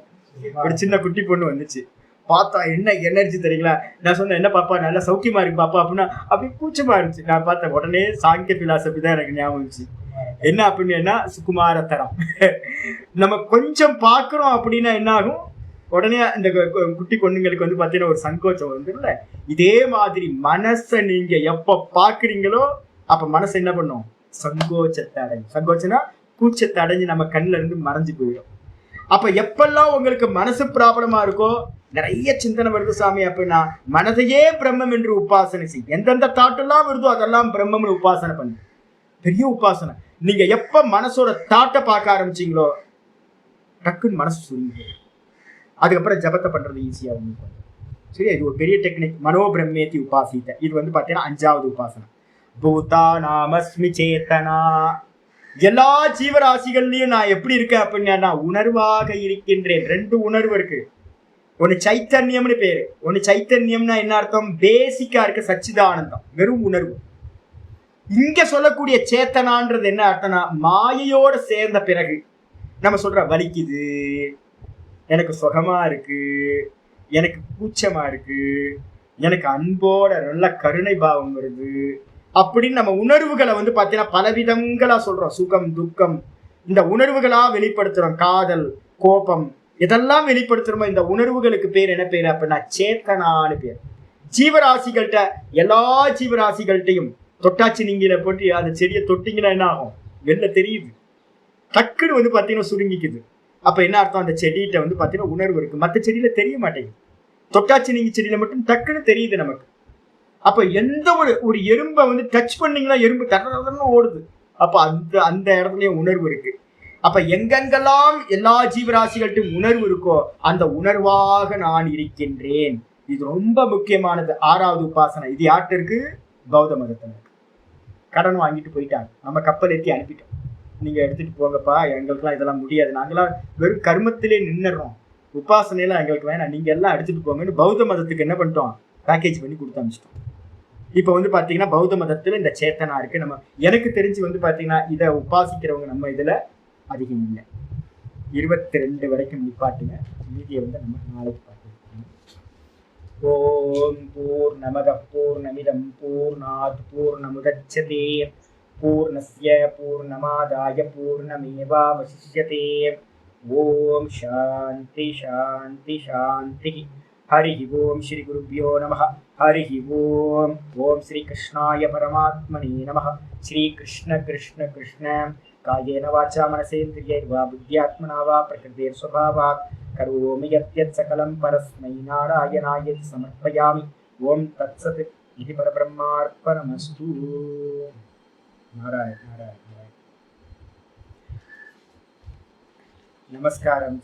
[SPEAKER 1] ஒரு சின்ன குட்டி பொண்ணு வந்துச்சு. பார்த்தா என்ன எனர்ஜி தெரியுங்களா? நான் சொன்னேன், என்ன பாப்பா நல்லா சௌக்கியமா இருக்கு பாப்பா அப்படின்னா அப்படியே கூச்சமா இருந்துச்சு. நான் பார்த்தேன், உடனே சாங்கிய பிலாசபி தான் எனக்கு ஞாபகம் இருந்துச்சு. என்ன அப்படின்னா சுகுமார தரம். நம்ம கொஞ்சம் பாக்குறோம் அப்படின்னா என்ன ஆகும்? உடனே இந்த குட்டி பொண்ணுங்களுக்கு வந்து பாத்தீங்கன்னா ஒரு சங்கோச்சம் வந்துடும்ல. இதே மாதிரி மனசை நீங்க எப்ப பாக்குறீங்களோ அப்ப மனசு என்ன பண்ணும்? சங்கோச்சத்தை அடைஞ்சு. சங்கோச்சனா கூச்சத்தை அடைஞ்சு நம்ம கண்ணுல இருந்து மறைஞ்சு போயிடும். அப்ப எப்பெல்லாம் உங்களுக்கு மனசு ப்ராப்ளமா இருக்கோ, நிறைய சிந்தனை வருது சாமி அப்படின்னா மனதையே பிரம்மம் என்று உபாசனை செய். எந்தெந்த தாட்டெல்லாம் வருதோ அதெல்லாம் பிரம்மம்னு உபாசனை பண்ணு. பெரிய உபாசனை. நீங்க எப்ப மனசோட தாட்டை பார்க்க ஆரம்பிச்சீங்களோ டக்குன்னு மனசு சுருங்கி. அதுக்கப்புறம் ஜபத்தை பண்றது ஈஸியா உங்களுக்கு. சரி, இது ஒரு பெரிய டெக்னிக். மனோ பிரம்மேதி உபாசித்த. இது வந்து பாத்தீங்கன்னா 5வது உபாசனை. பூதா நாமஸ்மி சேத்தனா. எல்லா ஜீவராசிகள்லயும் நான் எப்படி இருக்கேன் அப்படின்னா உணர்வாக இருக்கின்றேன். 2 உணர்வு இருக்கு. ஒன்னு சைத்தன்யம்னு பேரு. ஒன்னு சைத்தன்யம்னா என்ன அர்த்தம்? பேசிக்கா இருக்க சச்சிதானந்தம், வெறும் உணர்வு. இங்க சொல்லக்கூடிய சேத்தனான்றது என்ன அர்த்தம்னா மாயையோட சேர்ந்த பிறகு நம்ம சொல்ற வலிக்குது, எனக்கு சுகமா இருக்கு, எனக்கு கூச்சமா இருக்கு, எனக்கு அன்போட நல்ல கருணை பாவம் வருது அப்படின்னு நம்ம உணர்வுகளை வந்து பாத்தீங்கன்னா பலவிதங்களா சொல்றோம். சுகம், துக்கம், இந்த உணர்வுகளா வெளிப்படுத்துறோம். காதல், கோபம், இதெல்லாம் வெளிப்படுத்துறோமோ இந்த உணர்வுகளுக்கு பேர் என்ன பேரு அப்படின்னா சேத்தனான்னு பேர். ஜீவராசிகள்கிட்ட, எல்லா ஜீவராசிகள்கிட்டையும் தொட்டாச்சி நீங்கள போட்டு அந்த செடியை தொட்டிங்கன்னா என்ன ஆகும்? வெளில தெரியுது. டக்குன்னு வந்து பாத்தீங்கன்னா சுருங்கிக்குது. அப்ப என்ன அர்த்தம்? அந்த செடியிட்ட வந்து பாத்தீங்கன்னா உணர்வு இருக்கு. மற்ற செடியில தெரிய மாட்டேங்குது. தொட்டாச்சி நீங்க செடியில மட்டும் டக்குன்னு தெரியுது நமக்கு. அப்ப எந்த ஒரு எறும்பை வந்து டச் பண்ணீங்கன்னா எறும்பு தடன்னு ஓடுது. அப்ப அந்த இடத்துலயும் உணர்வு இருக்கு. அப்ப எங்கெங்கெல்லாம் எல்லா ஜீவராசிகள்ட்டும் உணர்வு இருக்கோ அந்த உணர்வாக நான் இருக்கின்றேன். இது ரொம்ப முக்கியமானது. 6வது உபாசனை. இது யார்கிட்ட இருக்கு? பௌத்த மதத்துல. கடன் வாங்கிட்டு போயிட்டாங்க, நம்ம கப்பல் ஏற்றி அனுப்பிட்டோம். நீங்க எடுத்துட்டு போங்கப்பா, எங்களுக்குலாம் இதெல்லாம் முடியாது, நாங்களாம் வெறும் கர்மத்திலே நின்னுறோம், உபாசனையெல்லாம் எங்களுக்கு வேணாம், நீங்க எல்லாம் எடுத்துட்டு போங்கன்னு பௌத்த மதத்துக்கு என்ன பண்ணிட்டோம்? பேக்கேஜ் பண்ணி கொடுத்து அனுப்பிச்சிட்டோம். இப்போ வந்து பாத்தீங்கன்னா பௌத்த மதத்துல இந்த சேத்தனா இருக்கு. நம்ம எனக்கு தெரிஞ்சு வந்து பாத்தீங்கன்னா இதை உபாசிக்கிறவங்க நம்ம இதுல அதிகம் இல்லை. 22 வரைக்கும் நிப்பாட்டுங்க. மீதியை வந்து நம்ம நாளைக்கு பார்க்கலாம். ஓம் பூர்ணமத பூர்ணமிதம் பூர்ணாத் பூர்ணமுதச்யதே பூர்ணஸ்ய பூர்ணமாதாய பூர்ணமேவாவசிஷ்யதே. ஓம் சாந்தி சாந்தி சாந்தி. ஹரி ஓம் ஸ்ரீ குருப்யோ நமः. ஹரி ஓம். ஓம் ஸ்ரீ கிருஷ்ணாய பரமாத்மனே நமः. ஸ்ரீ கிருஷ்ண கிருஷ்ண கிருஷ்ண காயேன வாச்சா மனசேந்திரியைர்வா புத்யாத்மனா வா பிரகிருதேர் ஸ்வபாவாத் கரோமி யத்யத் சகலம் பரஸ்மை நாராயணாயேதி சமர்ப்பயாமி. ஓம் தத்சத். இது பரபிரம்மார்ப்பணமஸ்து. நாராயண நாராயண. நமஸ்காரம்.